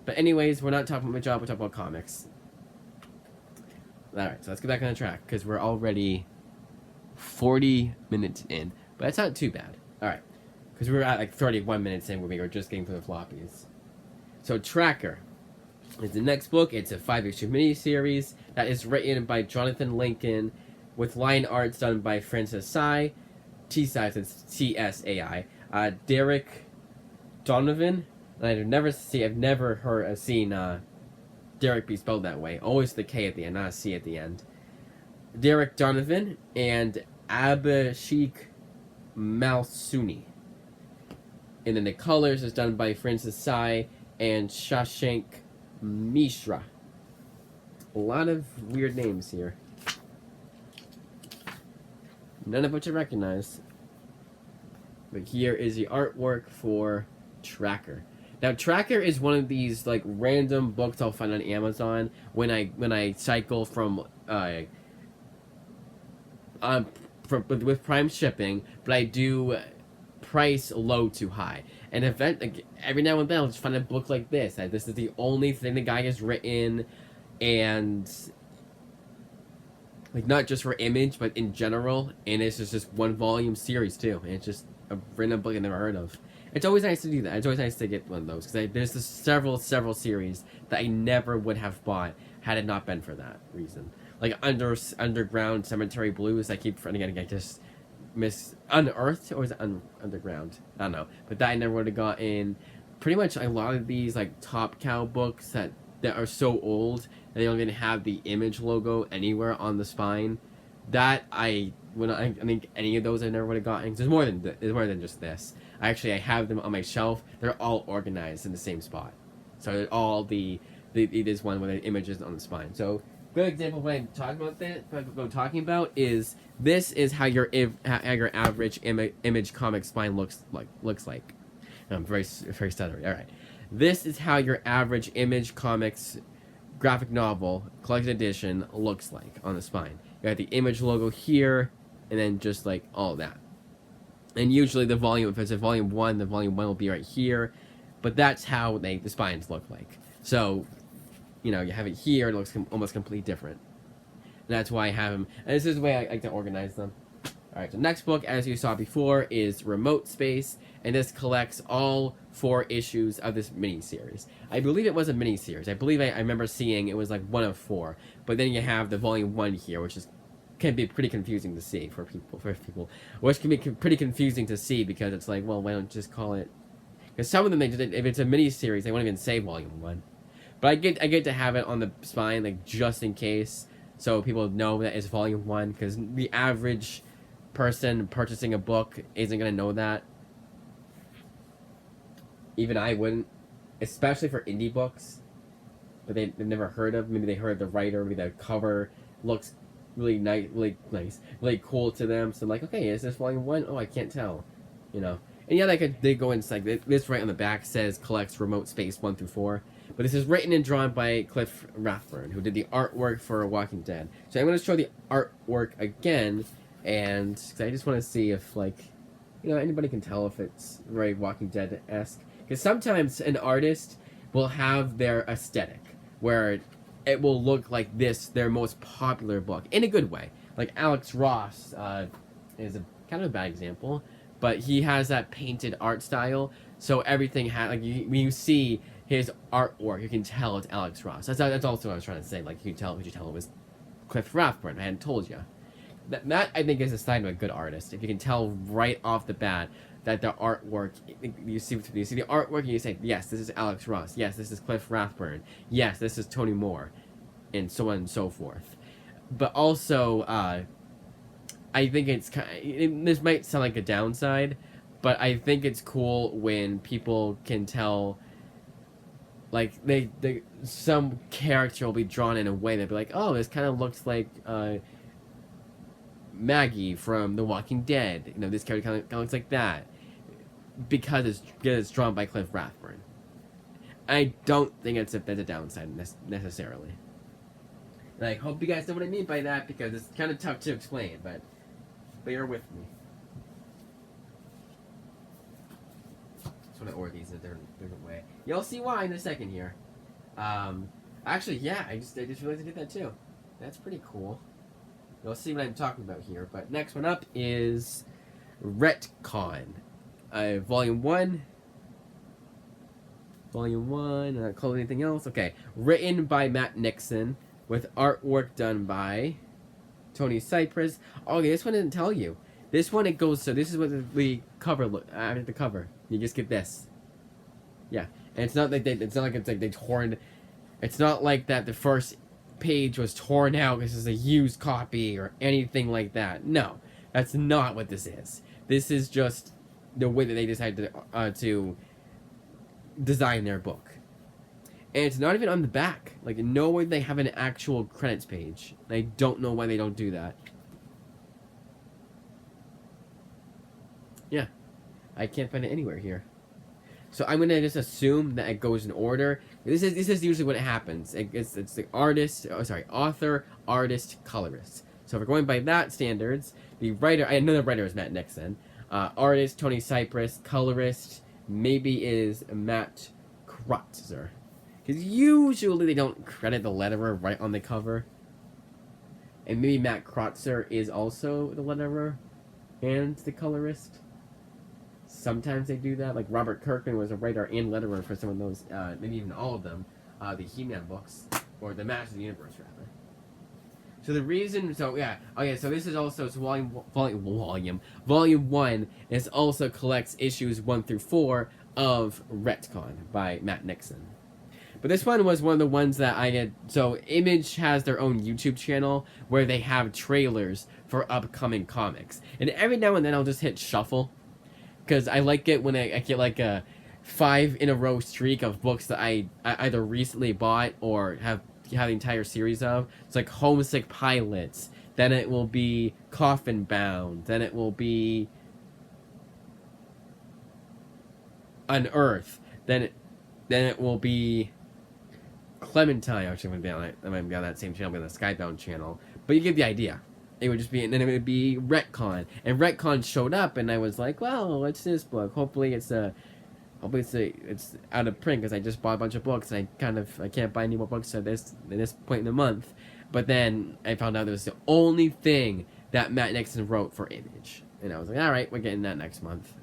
But anyways, we're not talking about my job. We're talking about comics. All right, so let's get back on the track because we're already 40 minutes in, but that's not too bad. All right, because we were at like 31 minutes in when we were just getting to the floppies. So Tracker is the next book. It's a 5-issue miniseries that is written by Jonathan Lincoln with line arts done by Francis Tsai. Tsai says CSAI. Derek Donovan. And I've never seen Derek be spelled that way. Always the K at the end, not a C at the end. Derek Donovan and Abhishek Malsuni. And then the colors is done by Francis Tsai and Shashank Mishra. A lot of weird names here. None of which I recognize. But here is the artwork for Tracker. Now, Tracker is one of these like random books I'll find on Amazon when I cycle from with Prime shipping, but I do price low to high. And every now and then I'll just find a book like this. This is the only thing the guy has written, and like not just for Image, but in general. And it's just one volume series too. And it's just a random book I never heard of. It's always nice to do that. It's always nice to get one of those because there's several series that I never would have bought had it not been for that reason. Like Underground Cemetery Blues. I keep forgetting. I just miss Unearthed, or is it Underground? I don't know. But that I never would have gotten. Pretty much a lot of these like Top Cow books that are so old that they don't even have the Image logo anywhere on the spine. That I think any of those I never would have gotten. There's more than just this. I have them on my shelf. They're all organized in the same spot. So all it is one with the images on the spine. So good example of what I'm talking about is this is how your average Image comic spine looks like. I'm very stuttery. All right, this is how your average Image Comics graphic novel collected edition looks like on the spine. You got the Image logo here, and then just like all that. And usually the volume, if it's a volume 1, the volume 1 will be right here. But that's how the spines look like. So, you have it here, it looks almost completely different. And that's why I have them. And this is the way I like to organize them. Alright, the next book, as you saw before, is Remote Space. And this collects all 4 issues of this miniseries. I believe it was a miniseries. I believe I remember seeing it was like 1 of 4. But then you have the volume 1 here, which can be pretty confusing to see for people, which can be pretty confusing to see because it's like, well, why don't you just call it? Because some of them, if it's a mini series, they won't even say volume 1. But I get to have it on the spine, like just in case, so people know that it's volume 1. Because the average person purchasing a book isn't gonna know that. Even I wouldn't, especially for indie books, but they've never heard of. Maybe they heard the writer, maybe the cover looks really nice, really cool to them. So like, okay, is this volume 1? Oh, I can't tell, And yeah, they go inside. This right on the back says collects Remote Space 1 through 4. But this is written and drawn by Cliff Rathburn, who did the artwork for Walking Dead. So I'm going to show the artwork again, and cause I just want to see if anybody can tell if it's very Walking Dead-esque. Because sometimes an artist will have their aesthetic where it will look like their most popular book, in a good way. Like Alex Ross is a kind of a bad example, but he has that painted art style, so everything when you see his artwork, you can tell it's Alex Ross. That's also what I was trying to say. Like, you can tell it was Cliff Rathburn. I hadn't told you. That I think is a sign of a good artist. If you can tell right off the bat that the artwork, you see the artwork and you say, yes, this is Alex Ross. Yes, this is Cliff Rathburn. Yes, this is Tony Moore, and so on and so forth. But also, I think it's this might sound like a downside, but I think it's cool when people can tell, like, some character will be drawn in a way that'd be like, oh, this kind of looks like Maggie from The Walking Dead. You know, this character kind of looks like that because it's drawn by Cliff Rathburn. I don't think that's a downside necessarily. And I hope you guys know what I mean by that, because it's kind of tough to explain, but bear with me. Just want to order these in a different way. You'll see why in a second here. Actually, yeah, I just realized I did that too. That's pretty cool. You'll see what I'm talking about here. But next one up is Retcon, Volume 1. Volume 1, not called anything else. Okay, written by Matt Nixon, with artwork done by Tony Cypress. Okay, this one didn't tell you. This one, it goes, so this is what the cover look. The cover, you just get this. Yeah, and it's not like they torn. It's not like that. The first page was torn out. This is a used copy or anything like that. No, that's not what this is. This is just the way that they decided to design their book. And it's not even on the back. Like, nowhere they have an actual credits page. I don't know why they don't do that. Yeah. I can't find it anywhere here. So I'm going to just assume that it goes in order. This is usually what happens. It's the author, artist, colorist. So if we're going by that standards, the writer, I know the writer is Matt Nixon. Artist, Tony Cypress. Colorist, maybe is Matt Kreutzer. Because usually they don't credit the letterer right on the cover. And maybe Matt Kreutzer is also the letterer and the colorist. Sometimes they do that. Like Robert Kirkman was a writer and letterer for some of those, maybe even all of them, the He-Man books, or the Masters of the Universe, rather. So the reason, so yeah, okay, so this is also, so Volume 1 is also collects issues 1 through 4 of Retcon by Matt Nixon. But this one was one of the ones that I had, so Image has their own YouTube channel where they have trailers for upcoming comics. And every now and then I'll just hit shuffle, because I like it when I get like a 5-in-a-row streak of books that I either recently bought or have the entire series of. It's like Homesick Pilots, then it will be Coffin Bound, then it will be Unearthed, then it will be Clementine. Actually, I might be on that same channel, be on the Skybound channel. But you get the idea. It would just be, and then it would be Retcon. And Retcon showed up, and I was like, well, what's this book? Hopefully it's out of print, because I just bought a bunch of books, and I can't buy any more books at this point in the month. But then I found out it was the only thing that Matt Nixon wrote for Image. And I was like, alright, we're getting that next month.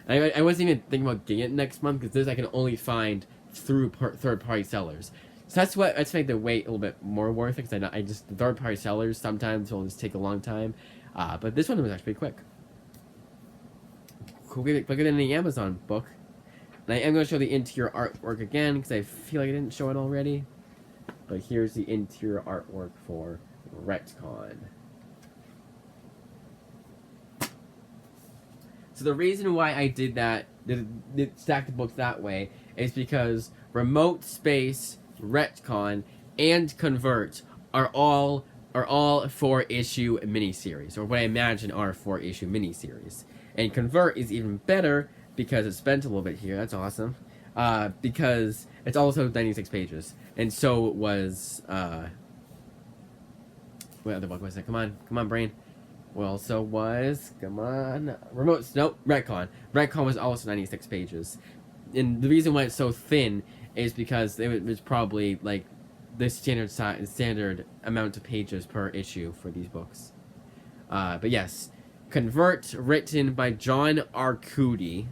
I wasn't even thinking about getting it next month, because this I can only find through third-party sellers. So that's make the wait a little bit more worth it, because the third-party sellers sometimes will just take a long time. But this one was actually quick. Quicker than the Amazon book. And I am going to show the interior artwork again, because I feel like I didn't show it already. But here's the interior artwork for Retcon. So the reason why I did that, stacked the books that way, is because Remote Space, Retcon, and Convert are all 4-issue miniseries, or what I imagine are 4-issue miniseries. And Convert is even better because it's spent a little bit here. That's awesome. Because it's also 96 pages, and so was what other book was it? Come on, brain. Well, so was Retcon. Retcon was also 96 pages, and the reason why it's so thin is because it was probably like the standard amount of pages per issue for these books. But yes, Convert, written by John Arcudi,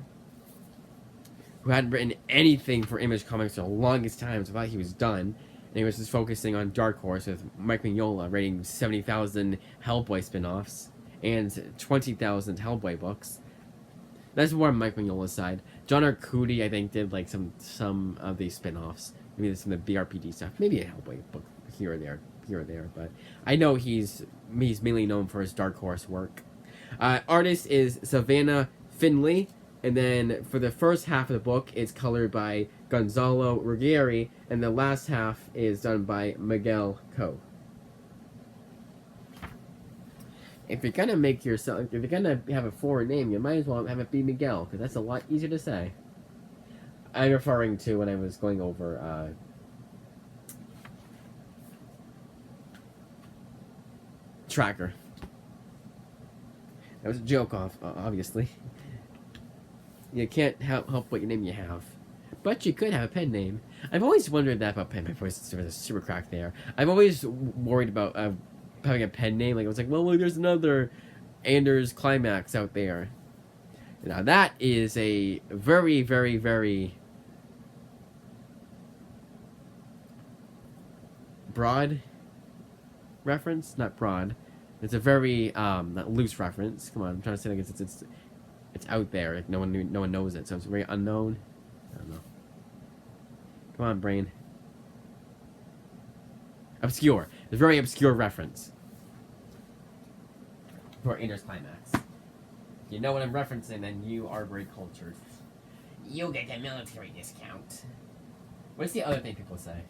who hadn't written anything for Image Comics for the longest time, so I thought he was done. And he was just focusing on Dark Horse with Mike Mignola writing 70,000 Hellboy spin-offs and 20,000 Hellboy books. That's more on Mike Mignola's side. John Arcudi, I think, did like some of these spin-offs. Maybe some of the BRPD stuff. Maybe a Hellboy book here or there. But I know he's mainly known for his Dark Horse work. Artist is Savannah Finley. And then for the first half of the book, it's colored by Gonzalo Ruggieri, and the last half is done by Miguel Coe. If you're gonna if you're gonna have a foreign name, you might as well have it be Miguel, because that's a lot easier to say. I'm referring to when I was going over Tracker. That was a joke, obviously. You can't help what name you have. But you could have a pen name. I've always wondered that about pen. My voice was a super crack there. I've always worried about having a pen name. Like, I was like, well, look, there's another Anders Climax out there. Now, that is a very, very, very broad reference. Not broad. It's a very not loose reference. Come on, I'm trying to say like it's out there. Like no one knows it, so it's very unknown. I don't know. Come on, brain. Obscure. It's a very obscure reference for Anders Climax. If you know what I'm referencing, then you are very cultured. You get a military discount. What's the other thing people say?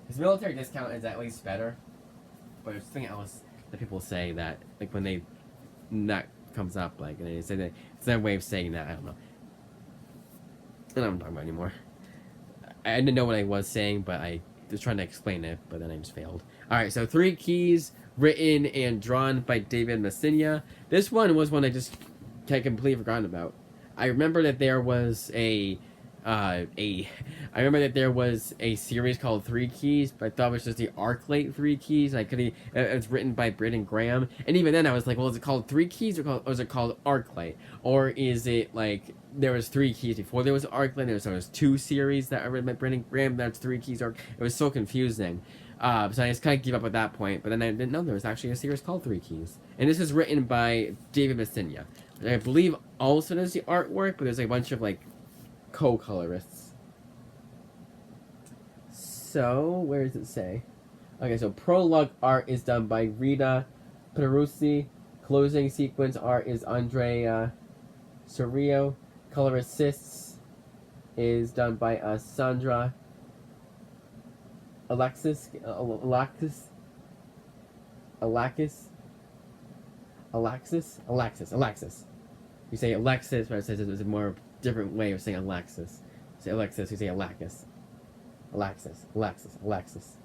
Because military discount is at least better, but there's something else that people say that, like, when that comes up, like, and they say that it's their way of saying that. I don't know. I don't know what I'm talking about anymore. I didn't know what I was saying, but I was trying to explain it, but then I just failed. Alright, so 3 Keys, written and drawn by David Messina. This one was one I just completely forgotten about. I remember that there was a series called 3 Keys, but I thought it was just the Arclight 3 Keys. It was written by Britton Graham, and even then I was like, well, is it called 3 Keys or is it called Arclight, or is it like there was 3 Keys before there was Arclight? There was 2 series that I read by Britton Graham. That's 3 Keys. It was so confusing. So I just kind of gave up at that point. But then I didn't know there was actually a series called 3 Keys, and this is written by David Messina. I believe also does the artwork, but there's a bunch of like co-colorists. So, where does it say? Okay, so prologue art is done by Rita Peruzzi. Closing sequence art is Andrea Sorio. Color assists is done by Sandra Alexis. You say Alexis, but it says there's a more different way of saying Alexis. You say Alexis, you say Alexis. Alexis.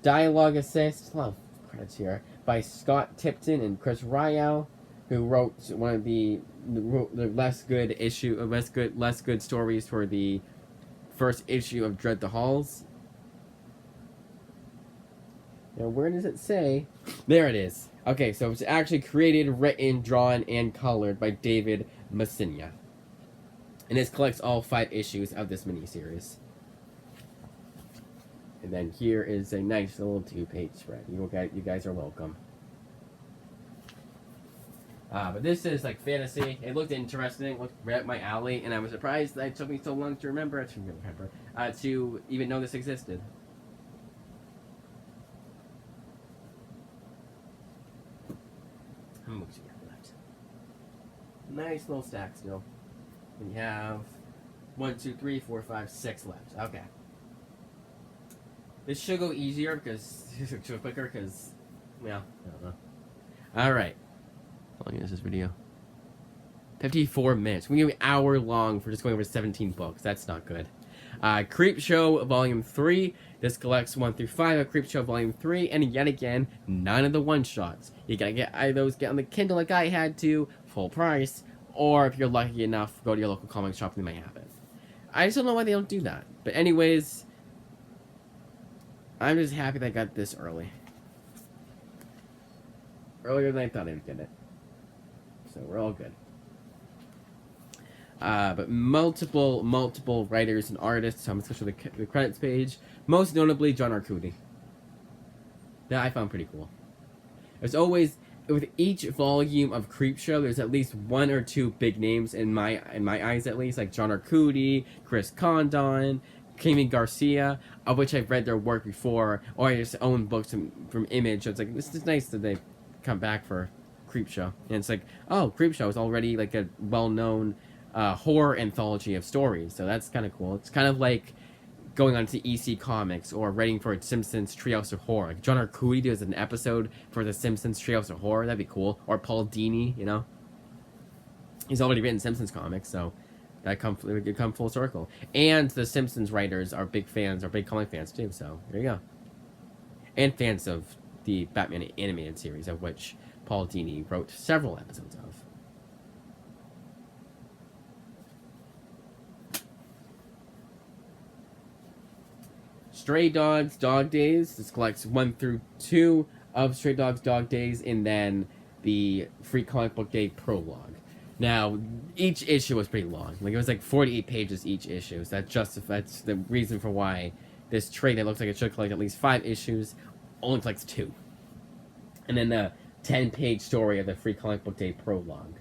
Dialogue assist, a lot of credits here, by Scott Tipton and Chris Ryall, who wrote one of the less good stories for the first issue of Dread the Halls. Now, where does it say? There it is. Okay, so it's actually created, written, drawn, and colored by David Messina. And this collects all 5 issues of this miniseries. And then here is a nice little 2-page spread. You guys are welcome. But this is like fantasy. It looked interesting, looked right up my alley, and I was surprised that it took me so long to remember, to even know this existed. How many books do we have left? Nice little stack still. We have 1, 2, 3, 4, 5, 6 left. Okay. This should go easier because quicker because, well, I don't know. All right. How long is this video? 54 minutes. We're going to be an hour long for just going over 17 books. That's not good. Creepshow Volume 3. This collects 1 through 5 of Creepshow Volume 3. And yet again, none of the one-shots. You got to get either those get on the Kindle like I had to, full price, or if you're lucky enough, go to your local comic shop and they might have it. I just don't know why they don't do that. But anyways, I'm just happy that I got this early. Earlier than I thought I would get it. So we're all good. But multiple writers and artists. So I'm just going to show the credits page. Most notably, John Arcudi. That I found pretty cool. There's always, with each volume of Creepshow, there's at least one or two big names in my eyes, at least, like John Arcudi, Chris Condon, Kami Garcia, of which I've read their work before, or I just own books from Image. So it's like, this is nice that they come back for Creepshow. And it's like, oh, Creepshow is already like a well-known horror anthology of stories, so that's kind of cool. It's kind of like going on to EC Comics or writing for Simpsons Treehouse of Horror. Like John Arcudi does an episode for the Simpsons Treehouse of Horror, that'd be cool. Or Paul Dini, you know? He's already written Simpsons comics, so it would come full circle. And the Simpsons writers are big comic fans too, so there you go. And fans of the Batman animated series, of which Paul Dini wrote several episodes of. Stray Dogs Dog Days. This collects 1 through 2 of Stray Dogs Dog Days, and then the Free Comic Book Day prologue. Now, each issue was pretty long. Like, it was like 48 pages each issue. So that's the reason for why this trade that looks like it should collect at least 5 issues only collects 2. And then the 10-page story of the Free Comic Book Day prologue.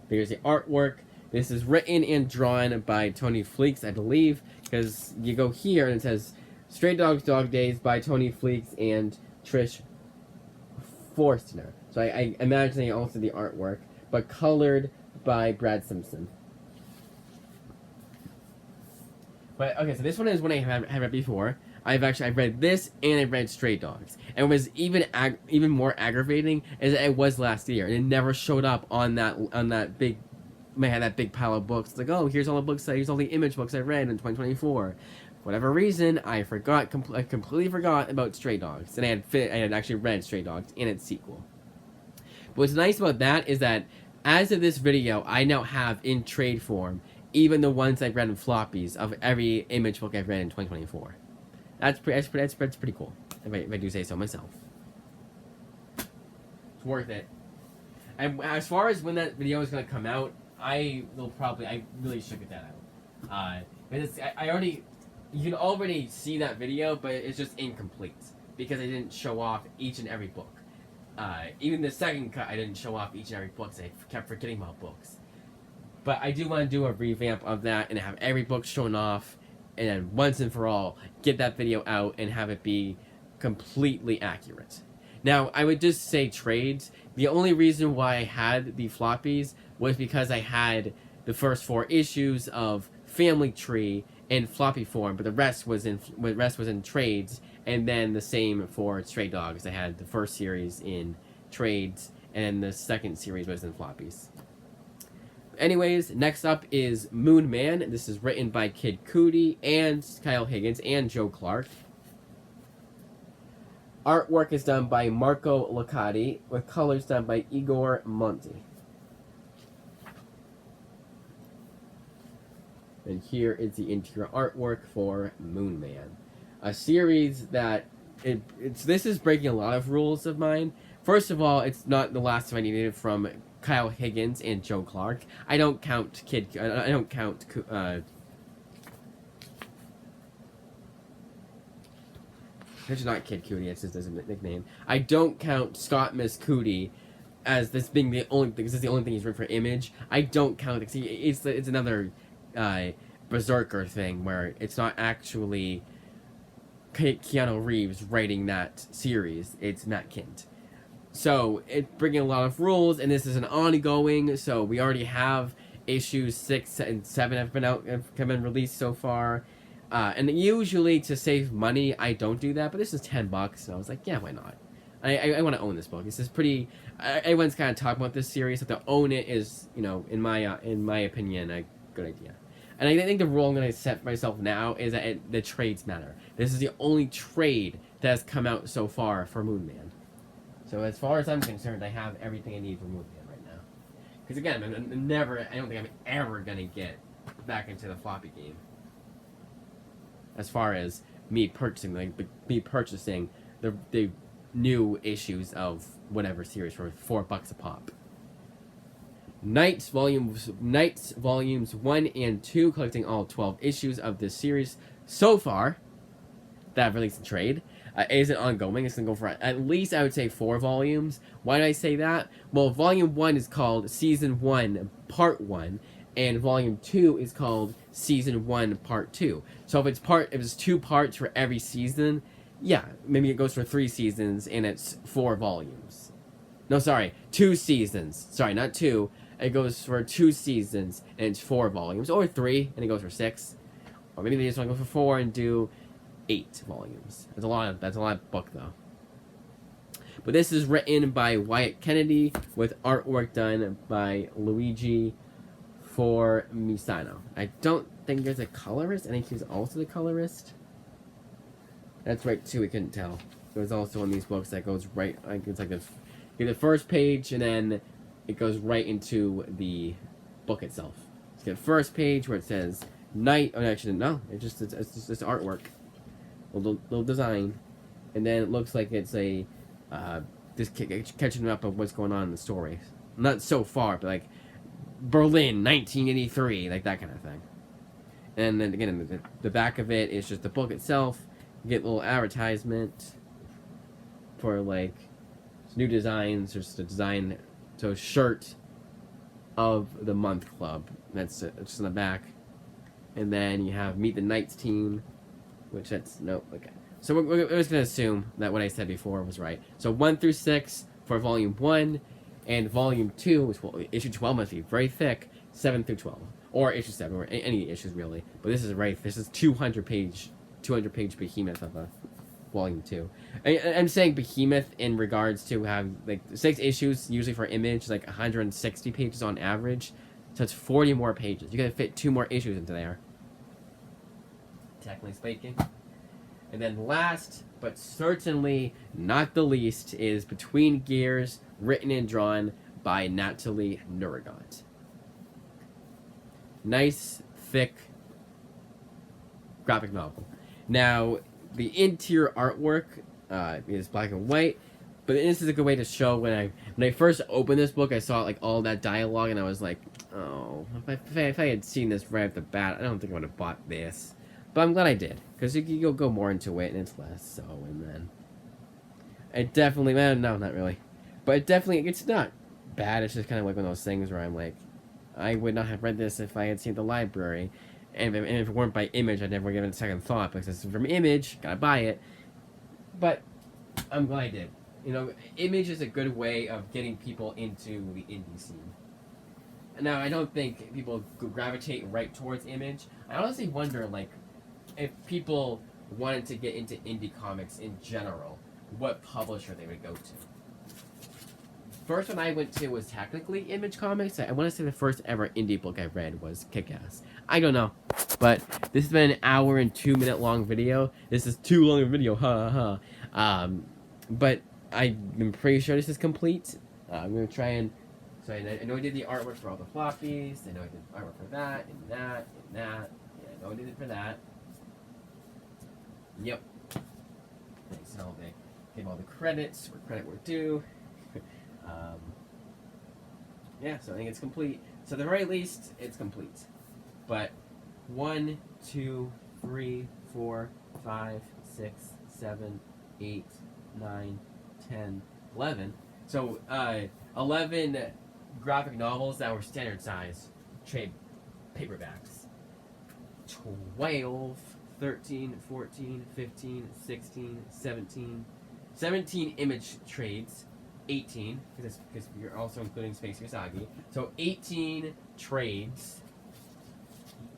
There's the artwork. This is written and drawn by Tony Fleecs, I believe, because you go here and it says Stray Dogs Dog Days by Tony Fleecs and Trish Forstner. So I imagine also the artwork, but colored by Brad Simpson. But okay, so this one is one I have read before. I've read this and I've read Stray Dogs, and it was even more aggravating as it was last year, and it never showed up on that big. I had that big pile of books. It's like, oh, here's all the Image books I read in 2024. For whatever reason, I completely forgot about Stray Dogs, and I had actually read Stray Dogs and its sequel. But what's nice about that is that as of this video, I now have in trade form even the ones I've read in floppies of every Image book I've read in 2024. That's pretty cool, if I do say so myself. It's worth it. And as far as when that video is going to come out, I really should get that out. You can already see that video, but it's just incomplete because I didn't show off each and every book. Even the second cut, I didn't show off each and every book, so I kept forgetting about books. But I do want to do a revamp of that and have every book shown off, and then once and for all, get that video out and have it be completely accurate. Now, I would just say trades. The only reason why I had the floppies was because I had the first 4 issues of Family Tree in floppy form, but the rest was in trades, and then the same for Stray Dogs. I had the first series in trades, and the second series was in floppies. Anyways, next up is Moon Man. This is written by Kid Cudi and Kyle Higgins and Joe Clark. Artwork is done by Marco Licati, with colors done by Igor Monti. And here is the interior artwork for Moon Man. A series that, this is breaking a lot of rules of mine. First of all, it's not the last time I needed from Kyle Higgins and Joe Clark. I don't count it's not Kid Cudi, it's just his nickname. I don't count Scott Miss Cudi as this being the only thing. This is the only thing he's written for Image. I don't count it. It's another Berserker thing where it's not actually Keanu Reeves writing that series. It's Matt Kindt. So it's bringing a lot of rules, and this is an ongoing. So we already have issues 6 and 7 have been released so far. And usually to save money, I don't do that, but this is $10, and I was like, yeah, why not? I want to own this book. This is pretty. Everyone's kind of talking about this series, so to own it is, in my opinion, a good idea. And I think the rule I'm going to set for myself now is that the trades matter. This is the only trade that has come out so far for Moon Man. So as far as I'm concerned, I have everything I need for Moon Man right now. Because again, I don't think I'm ever going to get back into the floppy game. As far as me purchasing the new issues of whatever series for $4 a pop. Nights Volumes 1 and 2, collecting all 12 issues of this series so far that have released in trade. It isn't ongoing. It's going to go for at least, I would say, 4 volumes. Why did I say that? Well, Volume 1 is called Season 1, Part 1, and Volume 2 is called Season 1, Part 2. So if it's 2 parts for every season, yeah, maybe it goes for 3 seasons, and it's 4 volumes. No, sorry, 2 seasons. Sorry, not 2. It goes for 2 seasons, and it's 4 volumes. Or 3, and it goes for 6. Or maybe they just want to go for 4 and do 8 volumes. That's a lot of book, though. But this is written by Wyatt Kennedy with artwork done by Luigi Formisano. I don't think there's a colorist. I think he's also the colorist. That's right, too. We couldn't tell. There's also one of these books that goes right. It's like the first page, and then it goes right into the book itself. It's the first page where it says night. Oh, actually, no. It's just artwork. Little design, and then it looks like it's a just catching up of what's going on in the story. Not so far, but like Berlin, 1983, like that kind of thing. And then again, the back of it is just the book itself. You get a little advertisement for like new designs. There's the design, so shirt of the month club. That's just in the back, and then you have Meet the Knights team. Which that's no, okay. So we're just gonna assume that what I said before was right. So 1 through 6 for Volume 1, and Volume 2, which issue 12 must be very thick, 7 through 12, or issue 7, or any issues really. But this is right. This is 200 page behemoth of a Volume 2. I'm saying behemoth in regards to have like 6 issues usually for Image, like 160 pages on average. So it's 40 more pages. You gotta fit 2 more issues into there. Technically speaking. And then last, but certainly not the least, is Between Gears, written and drawn by Natalie Nouragant. Nice, thick graphic novel. Now, the interior artwork is black and white, but this is a good way to show when I first opened this book, I saw like all that dialogue, and I was like, oh, if I had seen this right off the bat, I don't think I would have bought this. But I'm glad I did, because you go more into it, and it's less so, and then it definitely, no, not really, but it's not bad. It's just kind of like one of those things where I'm like, I would not have read this if I had seen the library, and if it weren't by Image, I'd never given it a second thought, because it's from Image, gotta buy it. But I'm glad I did. You know, Image is a good way of getting people into the indie scene. Now, I don't think people gravitate right towards Image. I honestly wonder, like, if people wanted to get into indie comics in general, what publisher they would go to. First one I went to was technically Image Comics. I want to say the first ever indie book I read was Kick-Ass. I don't know, but this has been an hour and 2 minute long video. This is too long a video, but I'm pretty sure this is complete. I'm going to try and... So I know I did the artwork for all the floppies. I know I did artwork for that, and that, and that. Yeah, I know I did it for that. Yep. So they gave all the credits where credit were due. Yeah, so I think it's complete. So at the very least, it's complete. But 1, 2, 3, 4, 5, 6, 7, 8, 9, 10, 11. So 11 graphic novels that were standard size trade paperbacks. 12. 13, 14, 15, 16, 17 image trades, 18, because you're also including Space Usagi. So 18 trades,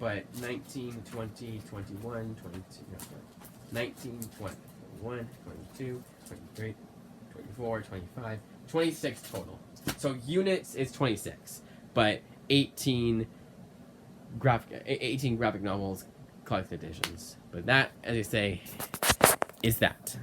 but 19, 20, 21, 22, no, 19, 20, 21, 22, 23, 24, 25, 26 total. So units is 26, but 18 graphic novels, collected editions. But that, as I say, is that.